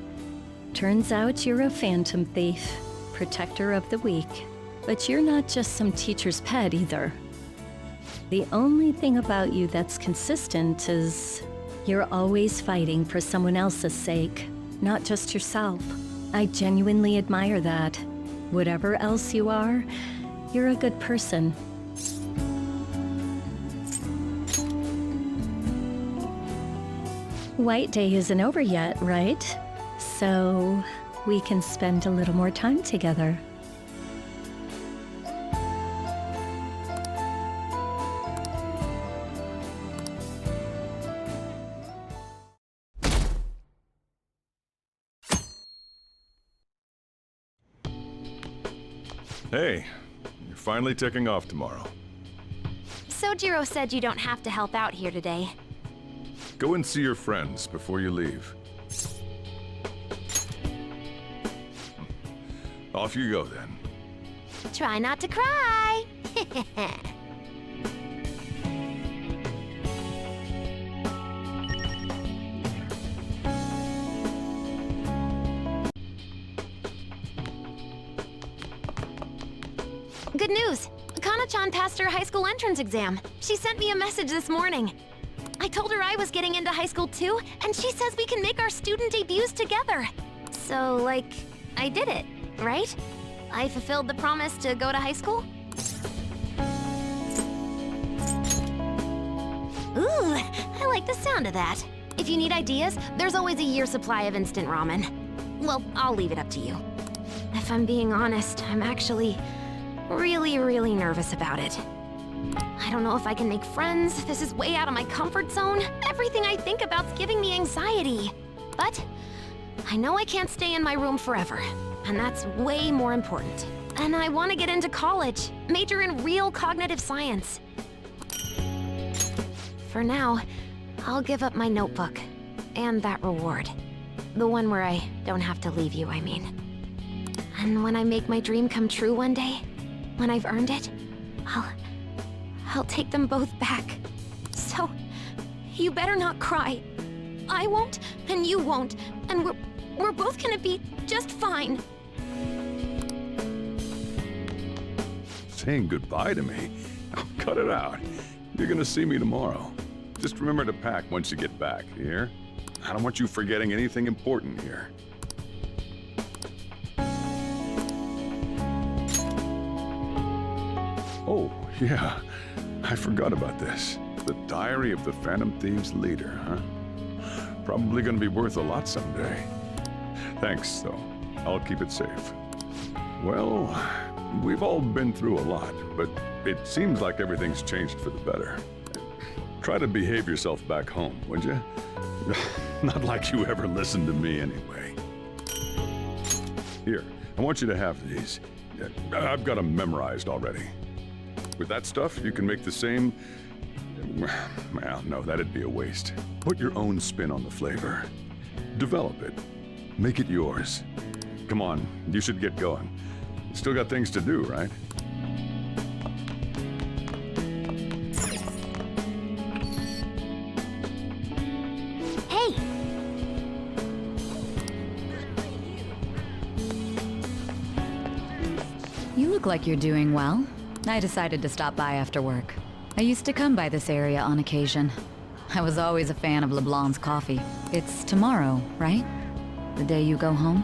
Turns out you're a phantom thief, protector of the weak. But you're not just some teacher's pet either. The only thing about you that's consistent is you're always fighting for someone else's sake, not just yourself. I genuinely admire that. Whatever else you are, you're a good person. White Day isn't over yet, right? So we can spend a little more time together. Hey, you're finally taking off tomorrow. Sojiro said you don't have to help out here today. Go and see your friends before you leave. Off you go then. Try not to cry. Good news! Kana-chan passed her high school entrance exam. She sent me a message this morning. I told her I was getting into high school too, and she says we can make our student debuts together. So, like, I did it, right? I fulfilled the promise to go to high school? Ooh, I like the sound of that. If you need ideas, there's always a year's supply of instant ramen. Well, I'll leave it up to you. If I'm being honest, I'm actually really nervous about it. I don't know if I can make friends. This is way out of my comfort zone. Everything I think about's giving me anxiety. But I know I can't stay in my room forever, and that's way more important. And I want to get into college, major in real cognitive science. For now, I'll give up my notebook and that reward. The one where I don't have to leave you, I mean. And when I make my dream come true one day, when I've earned it, I'll take them both back. So, you better not cry. I won't, and you won't, and we're both gonna be just fine. Saying goodbye to me? Oh, cut it out. You're gonna see me tomorrow. Just remember to pack once you get back, you hear? I don't want you forgetting anything important here. Oh, yeah. I forgot about this. The Diary of the Phantom Thieves leader, huh? Probably gonna be worth a lot someday. Thanks, though. I'll keep it safe. Well, we've all been through a lot, but it seems like everything's changed for the better. Try to behave yourself back home, would you? Not like you ever listened to me anyway. Here, I want you to have these. I've got them memorized already. With that stuff, you can make the same... Well, no, that'd be a waste. Put your own spin on the flavor. Develop it. Make it yours. Come on, you should get going. Still got things to do, right? Hey! like you're doing well. I decided to stop by after work. I used to come by this area on occasion. I was always a fan of LeBlanc's coffee. It's tomorrow, right? The day you go home?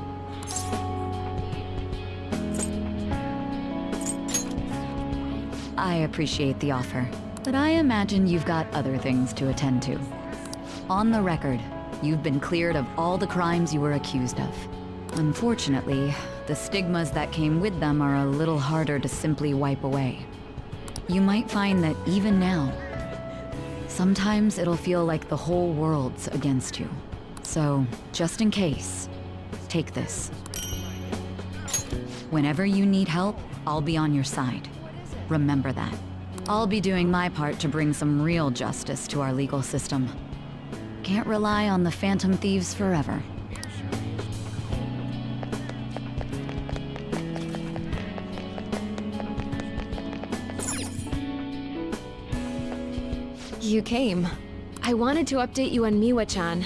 I appreciate the offer, but I imagine you've got other things to attend to. On the record, you've been cleared of all the crimes you were accused of. Unfortunately, the stigmas that came with them are a little harder to simply wipe away. You might find that even now, sometimes it'll feel like the whole world's against you. So, just in case, take this. Whenever you need help, I'll be on your side. Remember that. I'll be doing my part to bring some real justice to our legal system. Can't rely on the phantom thieves forever. You came. I wanted to update you on Miwa-chan.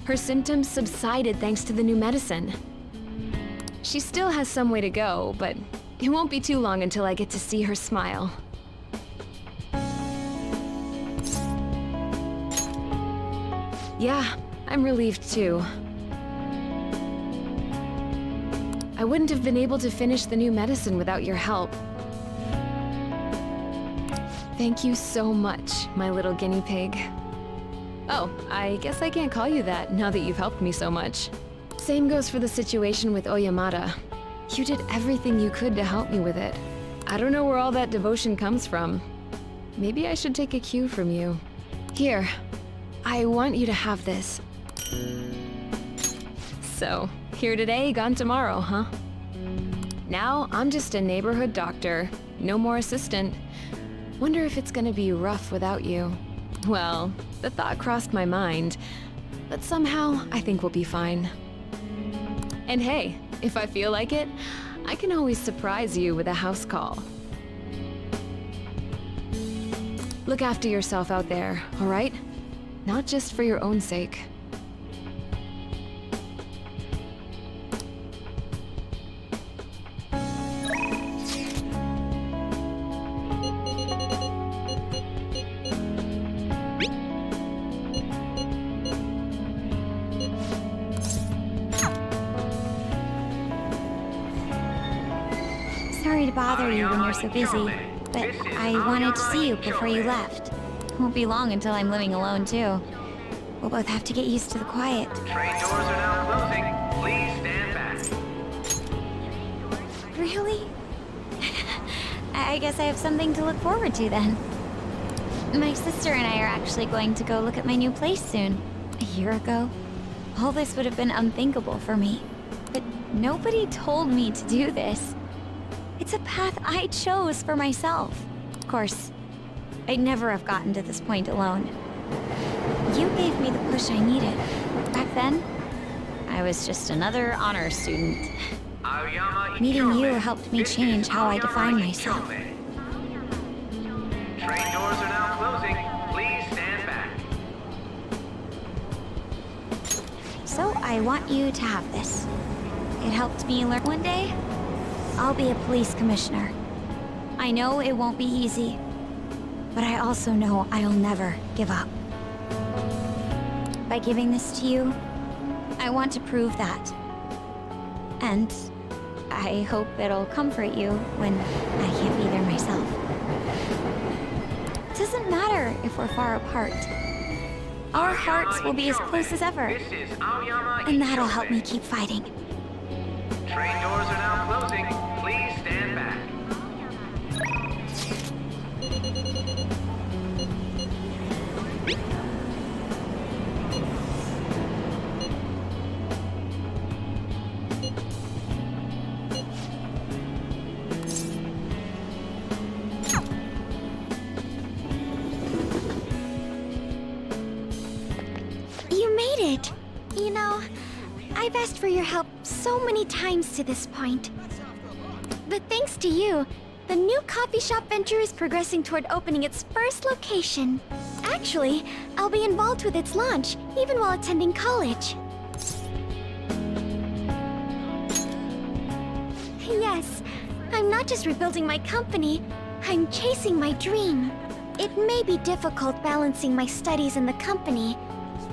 Her symptoms subsided thanks to the new medicine. She still has some way to go, but it won't be too long until I get to see her smile. Yeah, I'm relieved too. I wouldn't have been able to finish the new medicine without your help. Thank you so much, my little guinea pig. Oh, I guess I can't call you that now that you've helped me so much. Same goes for the situation with Oyamada. You did everything you could to help me with it. I don't know where all that devotion comes from. Maybe I should take a cue from you. Here, I want you to have this. So, here today, gone tomorrow, huh? Now, I'm just a neighborhood doctor. No more assistant. Wonder if it's gonna be rough without you. Well, the thought crossed my mind, but somehow I think we'll be fine. And hey, if I feel like it, I can always surprise you with a house call. Look after yourself out there, all right? Not just for your own sake. Sorry to bother you when you're so busy, but I wanted to see you before you left. Won't be long until I'm living alone, too. We'll both have to get used to the quiet. Train doors are now closing. Please stand back. Really? I guess I have something to look forward to then. My sister and I are actually going to go look at my new place soon. A year ago, all this would have been unthinkable for me. But nobody told me to do this. It's a path I chose for myself. Of course, I'd never have gotten to this point alone. You gave me the push I needed. Back then, I was just another honor student. Meeting you helped me change how I define myself. Train doors are now closing. Please stand back. So I want you to have this. It helped me learn one day. I'll be a police commissioner. I know it won't be easy, but I also know I'll never give up. By giving this to you, I want to prove that. And I hope it'll comfort you when I can't be there myself. It doesn't matter if we're far apart. Our hearts will be as close as ever. And that'll help me keep fighting. Train doors are now closing. Please stand back. You made it! You know, I've asked for your help so many times to this point. But thanks to you, the new coffee shop venture is progressing toward opening its first location. Actually, I'll be involved with its launch, even while attending college. Yes, I'm not just rebuilding my company, I'm chasing my dream. It may be difficult balancing my studies and the company,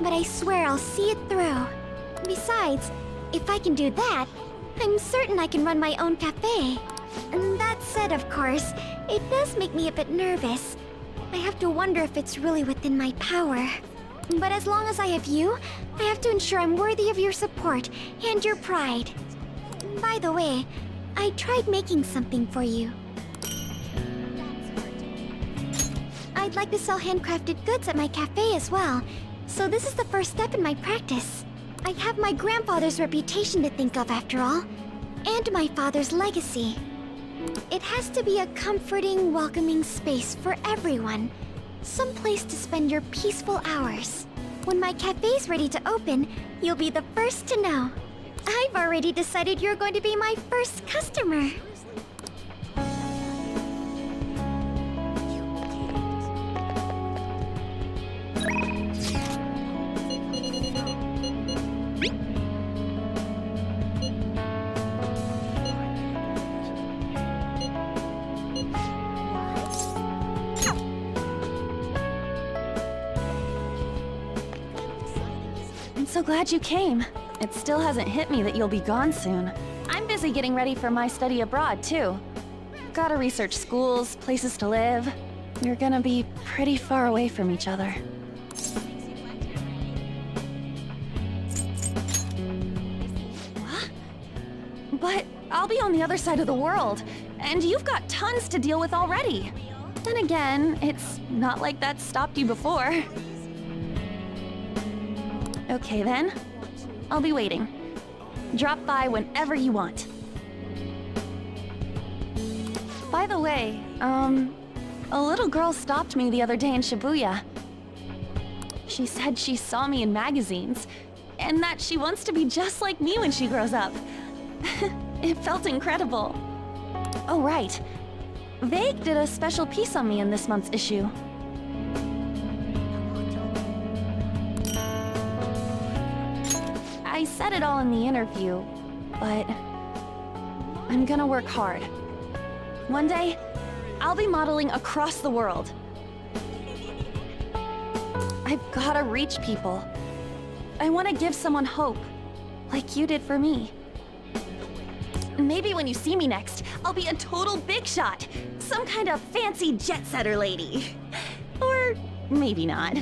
but I swear I'll see it through. Besides, if I can do that, I'm certain I can run my own cafe. And that said, of course, it does make me a bit nervous. I have to wonder if it's really within my power. But as long as I have you, I have to ensure I'm worthy of your support and your pride. By the way, I tried making something for you. I'd like to sell handcrafted goods at my cafe as well, so this is the first step in my practice. I have my grandfather's reputation to think of after all, and my father's legacy. It has to be a comforting, welcoming space for everyone. Some place to spend your peaceful hours. When my cafe's ready to open, you'll be the first to know. I've already decided you're going to be my first customer. I'm so glad you came. It still hasn't hit me that you'll be gone soon. I'm busy getting ready for my study abroad, too. Gotta research schools, places to live. You're gonna be pretty far away from each other. What? But I'll be on the other side of the world, and you've got tons to deal with already. Then again, it's not like that stopped you before. Okay then. I'll be waiting. Drop by whenever you want. By the way, a little girl stopped me the other day in Shibuya. She said she saw me in magazines, and that she wants to be just like me when she grows up. It felt incredible. Oh right. Vague did a special piece on me in this month's issue. I said it all in the interview, but I'm gonna work hard. One day, I'll be modeling across the world. I've gotta reach people. I want to give someone hope, like you did for me. Maybe when you see me next, I'll be a total big shot. Some kind of fancy jet-setter lady. Or maybe not.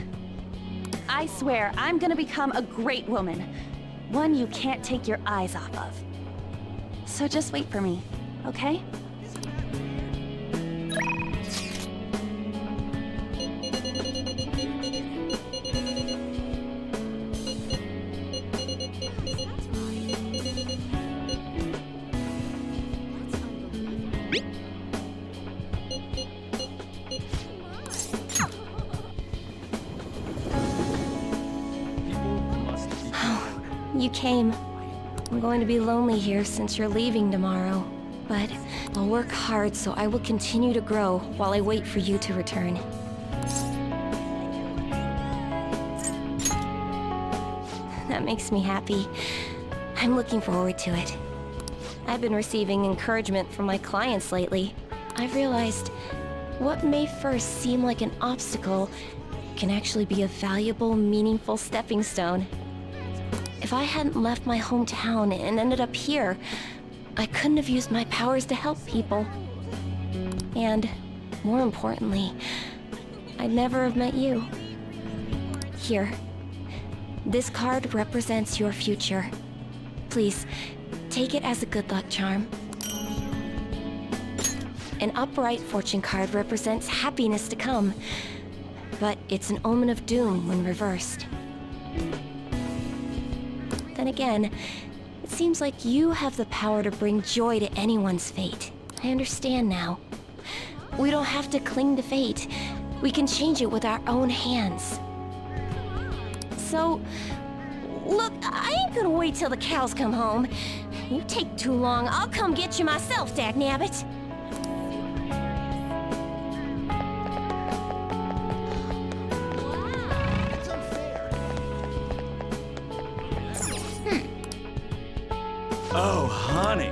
I swear, I'm gonna become a great woman. One you can't take your eyes off of. So just wait for me, okay? You came. I'm going to be lonely here since you're leaving tomorrow. But I'll work hard so I will continue to grow while I wait for you to return. That makes me happy. I'm looking forward to it. I've been receiving encouragement from my clients lately. I've realized what may first seem like an obstacle can actually be a valuable, meaningful stepping stone. If I hadn't left my hometown and ended up here, I couldn't have used my powers to help people. And, more importantly, I'd never have met you. Here. This card represents your future. Please, take it as a good luck charm. An upright fortune card represents happiness to come, but it's an omen of doom when reversed. Then again, it seems like you have the power to bring joy to anyone's fate. I understand now. We don't have to cling to fate. We can change it with our own hands. So, look, I ain't gonna wait till the cows come home. You take too long, I'll come get you myself, dagnabbit. Oh, honey.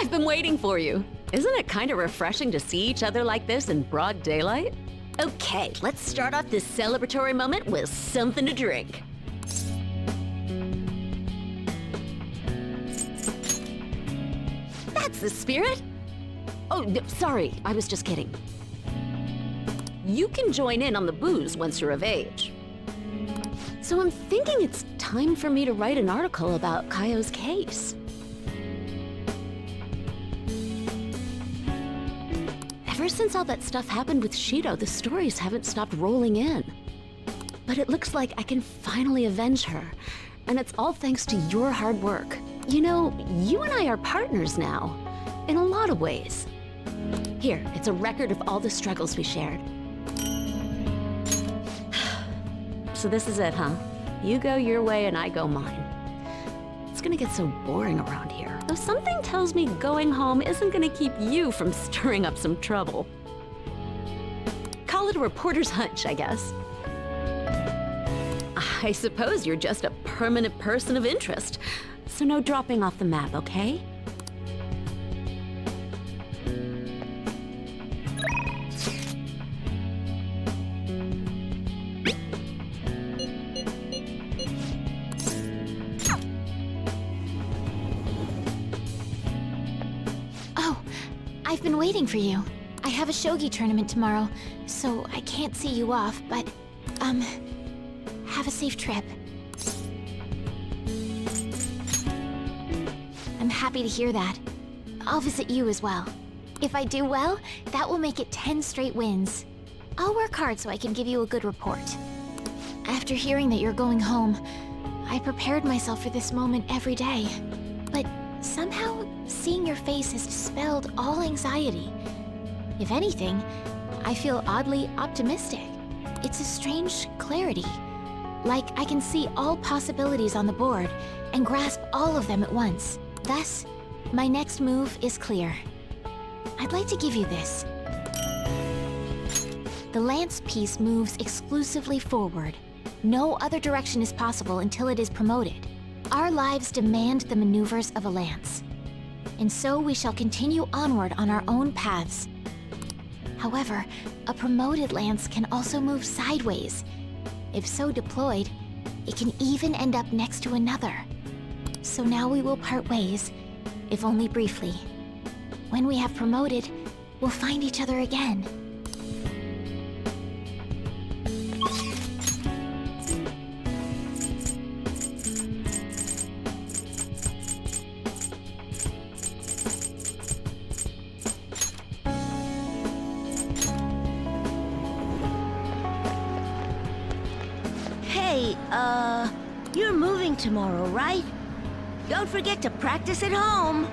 I've been waiting for you. Isn't it kind of refreshing to see each other like this in broad daylight? Okay, let's start off this celebratory moment with something to drink. That's the spirit. Oh, no, sorry, I was just kidding. You can join in on the booze once you're of age. So I'm thinking it's time for me to write an article about Kaio's case. Ever since all that stuff happened with Shido, the stories haven't stopped rolling in. But it looks like I can finally avenge her, and it's all thanks to your hard work. You know, you and I are partners now, in a lot of ways. Here, it's a record of all the struggles we shared. So this is it, huh? You go your way and I go mine. It's gonna get so boring around here. Though something tells me going home isn't gonna keep you from stirring up some trouble. Call it a reporter's hunch, I guess. I suppose you're just a permanent person of interest, so no dropping off the map, okay? I've been waiting for you. I have a shogi tournament tomorrow, so I can't see you off, but, have a safe trip. I'm happy to hear that. I'll visit you as well. If I do well, that will make it 10 straight wins. I'll work hard so I can give you a good report. After hearing that you're going home, I prepared myself for this moment every day. But somehow, seeing your face has dispelled all anxiety. If anything, I feel oddly optimistic. It's a strange clarity. Like I can see all possibilities on the board and grasp all of them at once. Thus, my next move is clear. I'd like to give you this. The lance piece moves exclusively forward. No other direction is possible until it is promoted. Our lives demand the maneuvers of a lance. And so we shall continue onward on our own paths. However, a promoted lance can also move sideways. If so deployed, it can even end up next to another. So now we will part ways, if only briefly. When we have promoted, we'll find each other again. Hey, you're moving tomorrow, right? Don't forget to practice at home.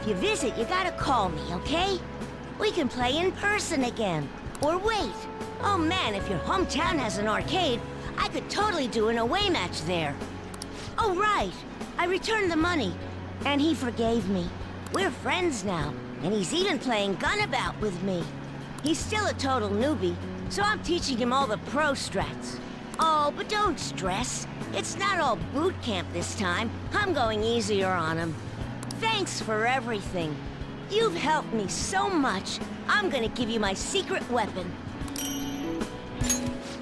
If you visit, you gotta call me, okay? We can play in person again. Or wait. Oh man, if your hometown has an arcade, I could totally do an away match there. Oh right, I returned the money, and he forgave me. We're friends now, and he's even playing Gunabout with me. He's still a total newbie, so I'm teaching him all the pro strats. Oh, but don't stress. It's not all boot camp this time. I'm going easier on him. Thanks for everything. You've helped me so much. I'm gonna give you my secret weapon.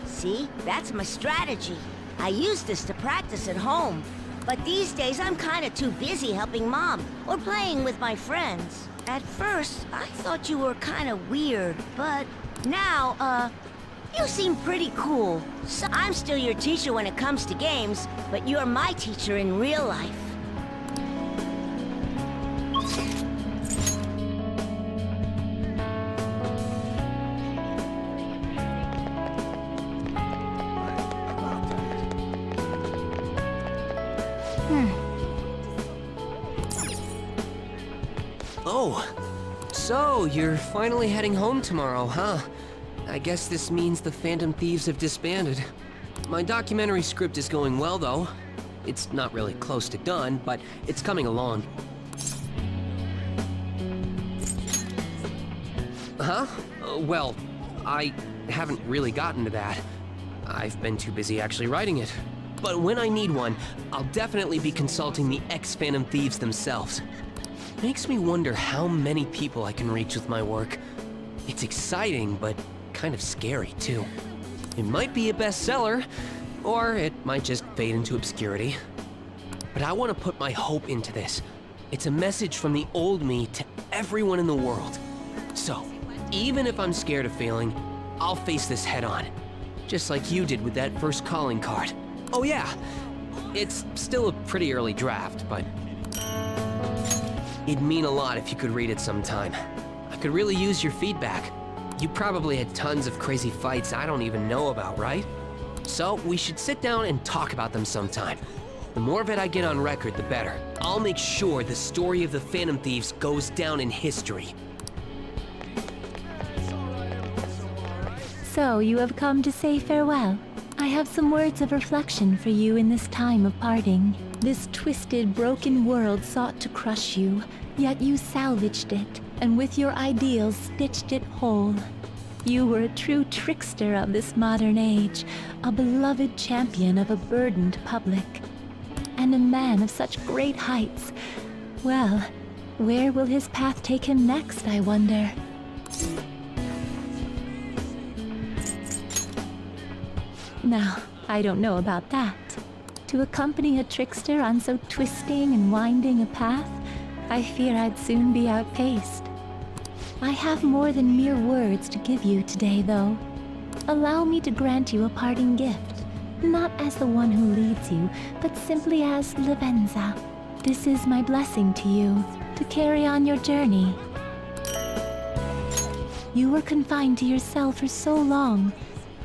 See, that's my strategy. I use this to practice at home. But these days I'm kinda too busy helping Mom or playing with my friends. At first, I thought you were kinda weird, but now, you seem pretty cool. So I'm still your teacher when it comes to games, but you're my teacher in real life. Oh, so you're finally heading home tomorrow, huh? I guess this means the Phantom Thieves have disbanded. My documentary script is going well, though. It's not really close to done, but it's coming along. Huh? Well, I haven't really gotten to that. I've been too busy actually writing it. But when I need one, I'll definitely be consulting the ex-Phantom Thieves themselves. Makes me wonder how many people I can reach with my work. It's exciting, but kind of scary too. It might be a bestseller, or it might just fade into obscurity. But I want to put my hope into this. It's a message from the old me to everyone in the world. So, even if I'm scared of failing, I'll face this head on. Just like you did with that first calling card. Oh yeah, it's still a pretty early draft, but it'd mean a lot if you could read it sometime. I could really use your feedback. You probably had tons of crazy fights I don't even know about, right? So we should sit down and talk about them sometime. The more of it I get on record, the better. I'll make sure the story of the Phantom Thieves goes down in history. So you have come to say farewell. I have some words of reflection for you in this time of parting. This twisted, broken world sought to crush you, yet you salvaged it, and with your ideals stitched it whole. You were a true trickster of this modern age, a beloved champion of a burdened public, and a man of such great heights. Well, where will his path take him next, I wonder? Now, I don't know about that. To accompany a trickster on so twisting and winding a path, I fear I'd soon be outpaced. I have more than mere words to give you today, though. Allow me to grant you a parting gift, not as the one who leads you, but simply as Livenza. This is my blessing to you, to carry on your journey. You were confined to yourself for so long.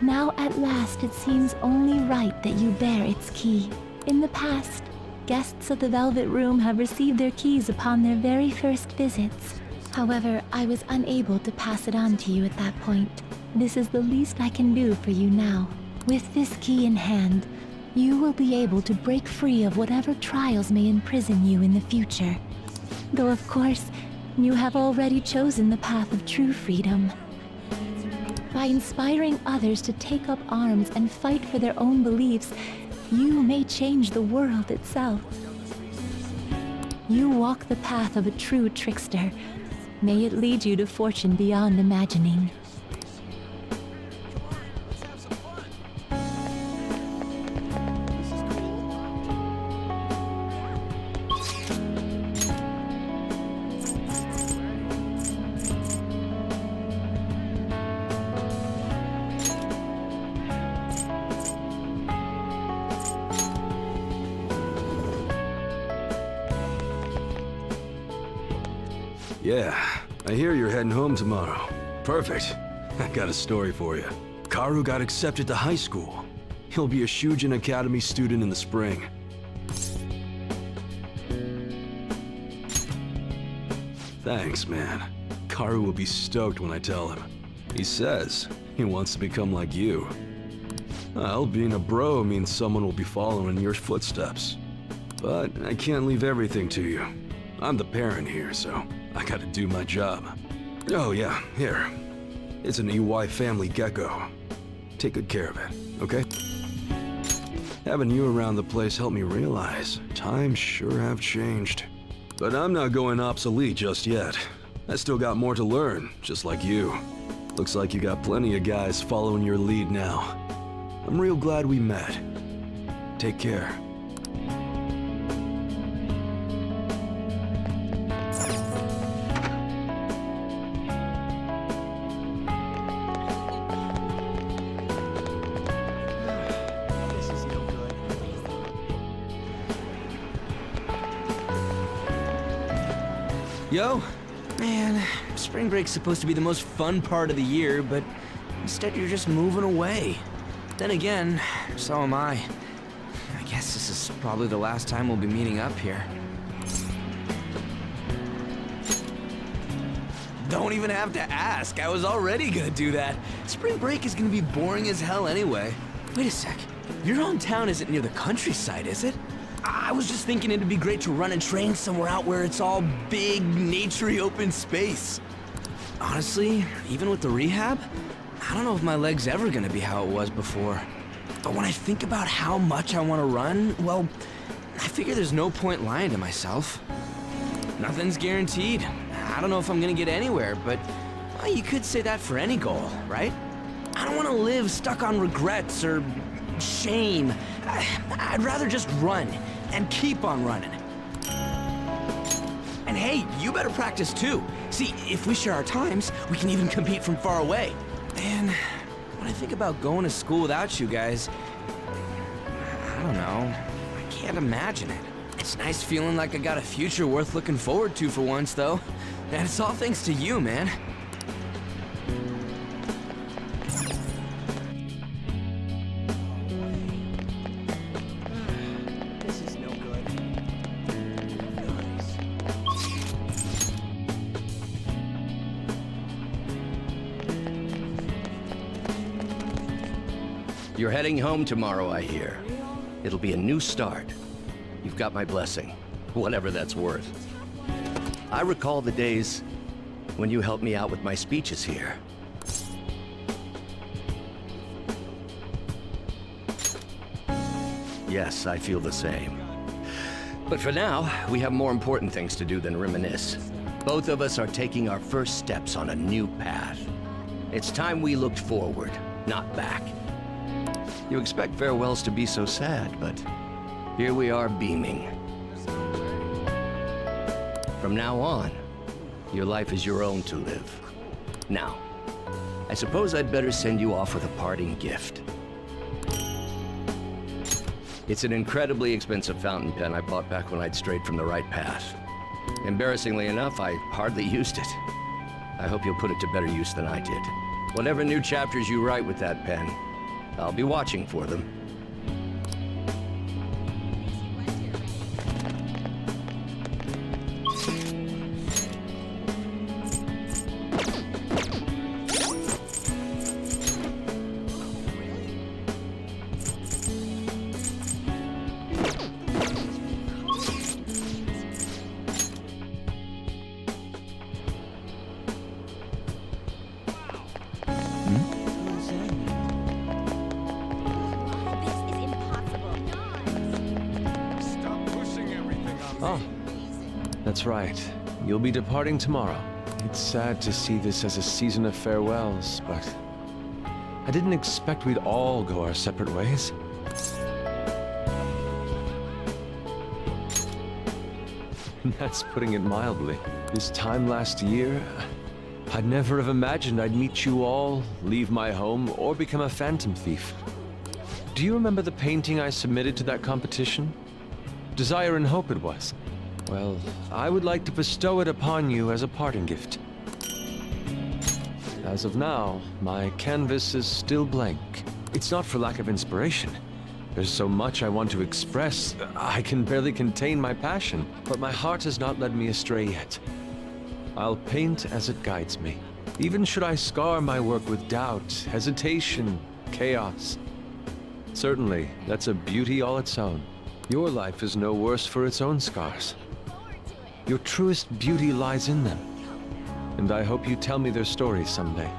Now at last it seems only right that you bear its key. In the past, guests of the Velvet Room have received their keys upon their very first visits. However, I was unable to pass it on to you at that point. This is the least I can do for you now. With this key in hand, you will be able to break free of whatever trials may imprison you in the future. Though of course, you have already chosen the path of true freedom. By inspiring others to take up arms and fight for their own beliefs, you may change the world itself. You walk the path of a true trickster. May it lead you to fortune beyond imagining. Yeah, I hear you're heading home tomorrow. Perfect. I got a story for you. Karu got accepted to high school. He'll be a Shujin Academy student in the spring. Thanks, man. Karu will be stoked when I tell him. He says he wants to become like you. Well, being a bro means someone will be following your footsteps. But I can't leave everything to you. I'm the parent here, so I gotta do my job. Oh yeah, here. It's an EY family gecko. Take good care of it, okay? Having you around the place helped me realize times sure have changed. But I'm not going obsolete just yet. I still got more to learn, just like you. Looks like you got plenty of guys following your lead now. I'm real glad we met. Take care. Yo, man, spring break's supposed to be the most fun part of the year, but instead you're just moving away. Then again, so am I. I guess this is probably the last time we'll be meeting up here. Don't even have to ask, I was already gonna do that. Spring break is gonna be boring as hell anyway. Wait a sec, your hometown isn't near the countryside, is it? I was just thinking it'd be great to run and train somewhere out where it's all big, naturey open space. Honestly, even with the rehab, I don't know if my leg's ever gonna be how it was before. But when I think about how much I want to run, well, I figure there's no point lying to myself. Nothing's guaranteed. I don't know if I'm gonna get anywhere, but well, you could say that for any goal, right? I don't want to live stuck on regrets or shame. I'd rather just run and keep on running. And hey, you better practice too. See, if we share our times, we can even compete from far away. And when I think about going to school without you guys, I don't know. I can't imagine it. It's nice feeling like I got a future worth looking forward to for once, though. And it's all thanks to you, man. This is no good. You're heading home tomorrow, I hear. It'll be a new start. You've got my blessing, whatever that's worth. I recall the days when you helped me out with my speeches here. Yes, I feel the same. But for now, we have more important things to do than reminisce. Both of us are taking our first steps on a new path. It's time we looked forward, not back. You expect farewells to be so sad, but here we are beaming. From now on, your life is your own to live. Now, I suppose I'd better send you off with a parting gift. It's an incredibly expensive fountain pen I bought back when I'd strayed from the right path. Embarrassingly enough, I hardly used it. I hope you'll put it to better use than I did. Whatever new chapters you write with that pen, I'll be watching for them. Oh, that's right. You'll be departing tomorrow. It's sad to see this as a season of farewells, but I didn't expect we'd all go our separate ways. That's putting it mildly. This time last year, I'd never have imagined I'd meet you all, leave my home, or become a phantom thief. Do you remember the painting I submitted to that competition? Desire and Hope it was. Well, I would like to bestow it upon you as a parting gift. As of now, my canvas is still blank. It's not for lack of inspiration. There's so much I want to express, I can barely contain my passion, but my heart has not led me astray yet. I'll paint as it guides me. Even should I scar my work with doubt, hesitation, chaos. Certainly, that's a beauty all its own. Your life is no worse for its own scars. Your truest beauty lies in them. And I hope you tell me their stories someday.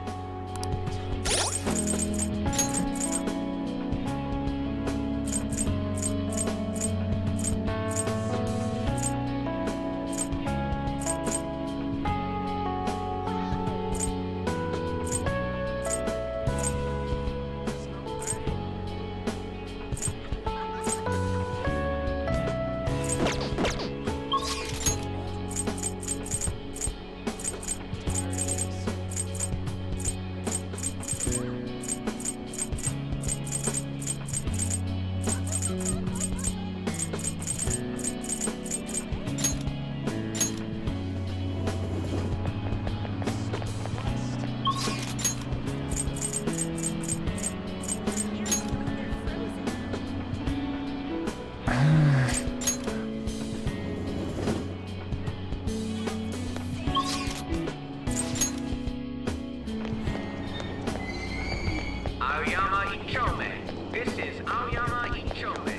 This is Aoyama Ichome.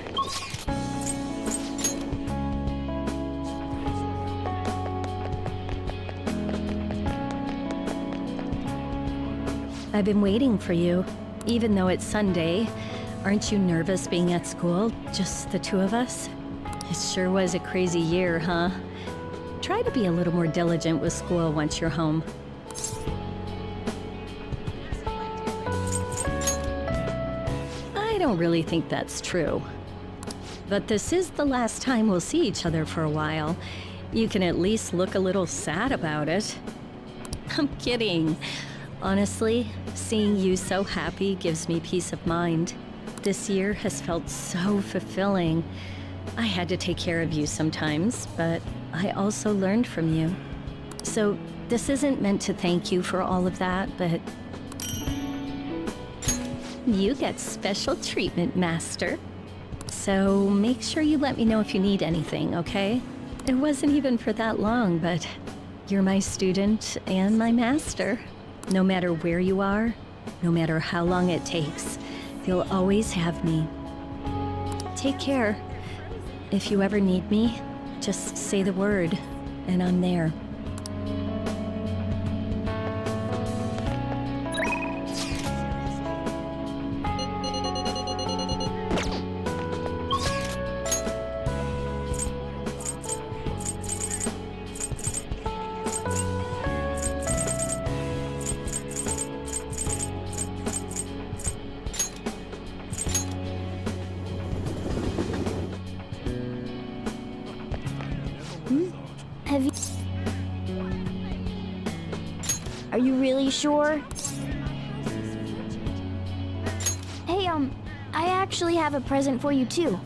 I've been waiting for you. Even though it's Sunday, Aren't you nervous being at school? Just the two of us? It sure was a crazy year, huh? Try to be a little more diligent with school once you're home. I don't really think that's true. But this is the last time we'll see each other for a while. You can at least look a little sad about it. I'm kidding. Honestly, seeing you so happy gives me peace of mind. This year has felt so fulfilling. I had to take care of you sometimes, but I also learned from you. So this isn't meant to thank you for all of that, but you get special treatment, Master. So make sure you let me know if you need anything, okay? It wasn't even for that long, but you're my student and my master. No matter where you are, no matter how long it takes, you'll always have me. Take care. If you ever need me, just say the word, and I'm there. Have you... Are you really sure? Hey, I actually have a present for you too.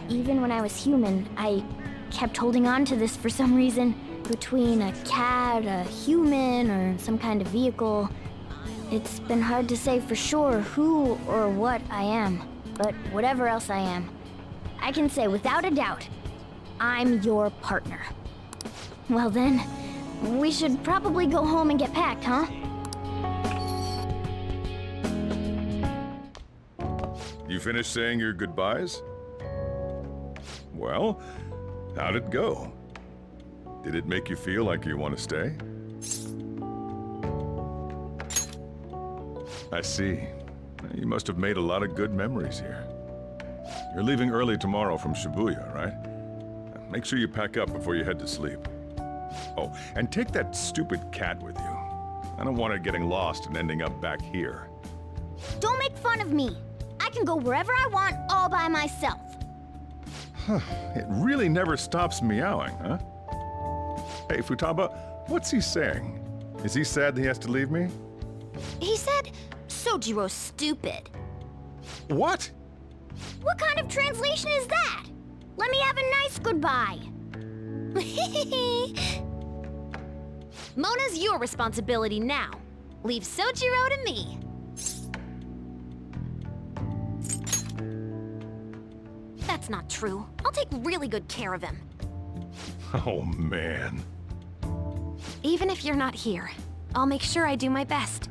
Even when I was human, I kept holding on to this for some reason. Between a cat, a human, or some kind of vehicle, it's been hard to say for sure who or what I am. But whatever else I am, I can say without a doubt, I'm your partner. Well then, we should probably go home and get packed, huh? You finished saying your goodbyes? Well, how'd it go? Did it make you feel like you want to stay? I see. You must have made a lot of good memories here. You're leaving early tomorrow from Shibuya, right? Make sure you pack up before you head to sleep. Oh, and take that stupid cat with you. I don't want it getting lost and ending up back here. Don't make fun of me. I can go wherever I want all by myself. It really never stops meowing, huh? Hey, Futaba, what's he saying? Is he sad that he has to leave me? He said, Sojiro's stupid. What? What kind of translation is that? Let me have a nice goodbye. Mona's your responsibility now. Leave Sojiro to me. That's not true. I'll take really good care of him. Oh, man. Even if you're not here, I'll make sure I do my best.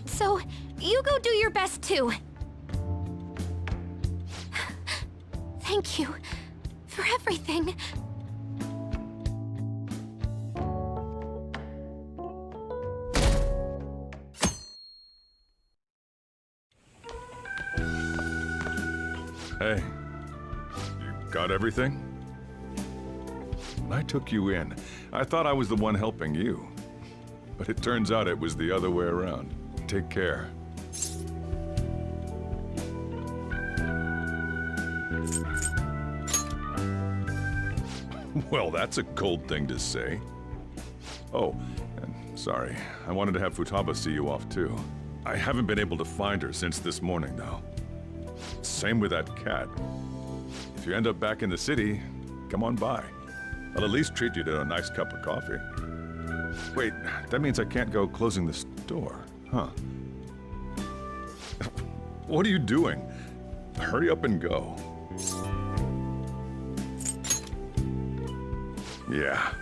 So, you go do your best too. Thank you for everything. Hey, you got everything? I took you in. I thought I was the one helping you. But it turns out it was the other way around. Take care. Well, that's a cold thing to say. Oh, and sorry. I wanted to have Futaba see you off too. I haven't been able to find her since this morning, though. Same with that cat. If you end up back in the city, come on by. I'll at least treat you to a nice cup of coffee. Wait, that means I can't go closing the store, huh? What are you doing? Hurry up and go. Yeah.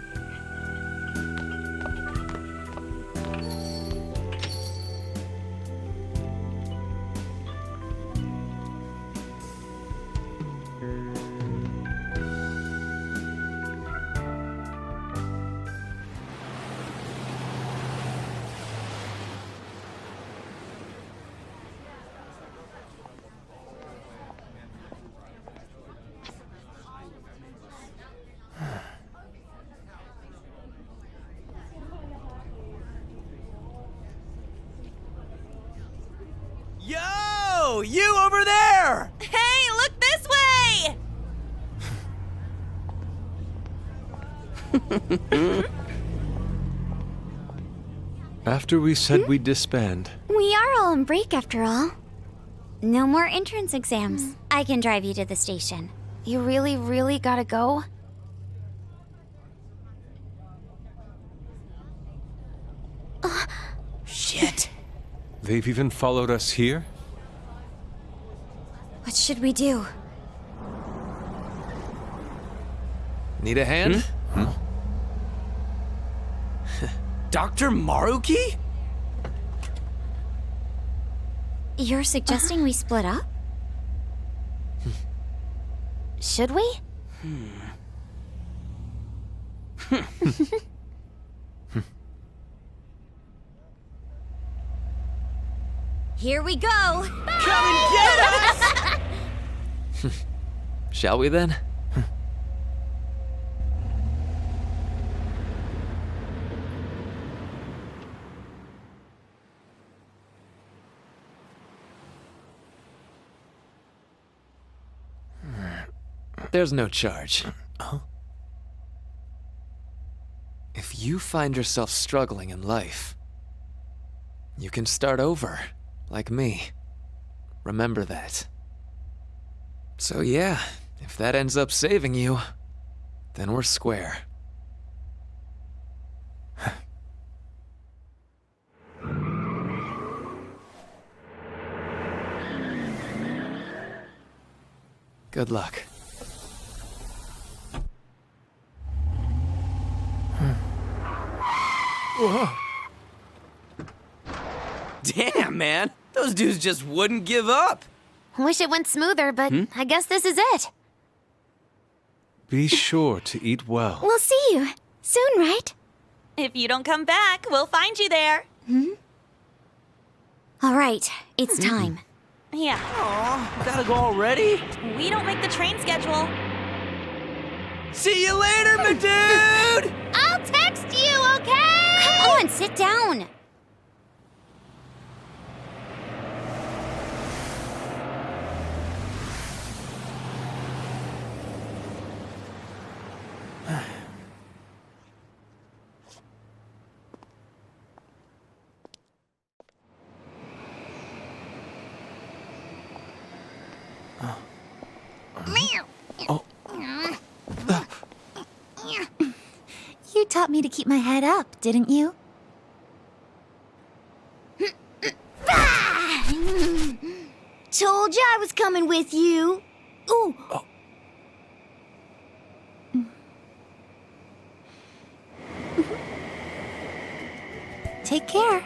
After we said we'd disband. We are all on break after all. No more entrance exams. I can drive you to the station. You really, really gotta go? Shit. They've even followed us here? What should we do? Need a hand? Dr. Maruki? You're suggesting we split up? Should we? Here we go! Come and get us! Shall we then? There's no charge. If you find yourself struggling in life, you can start over, like me. Remember that. So yeah, if that ends up saving you, then we're square. Good luck. Whoa. Damn, man. Those dudes just wouldn't give up. Wish it went smoother, but I guess this is it. Be sure to eat well. We'll see you soon, right? If you don't come back, we'll find you there. All right, it's time. Yeah. Aw, gotta go already? We don't make the train schedule. See you later, my dude! I'll text you, okay? Come on, sit down. You taught me to keep my head up, didn't you? Told you I was coming with you. Ooh. Take care.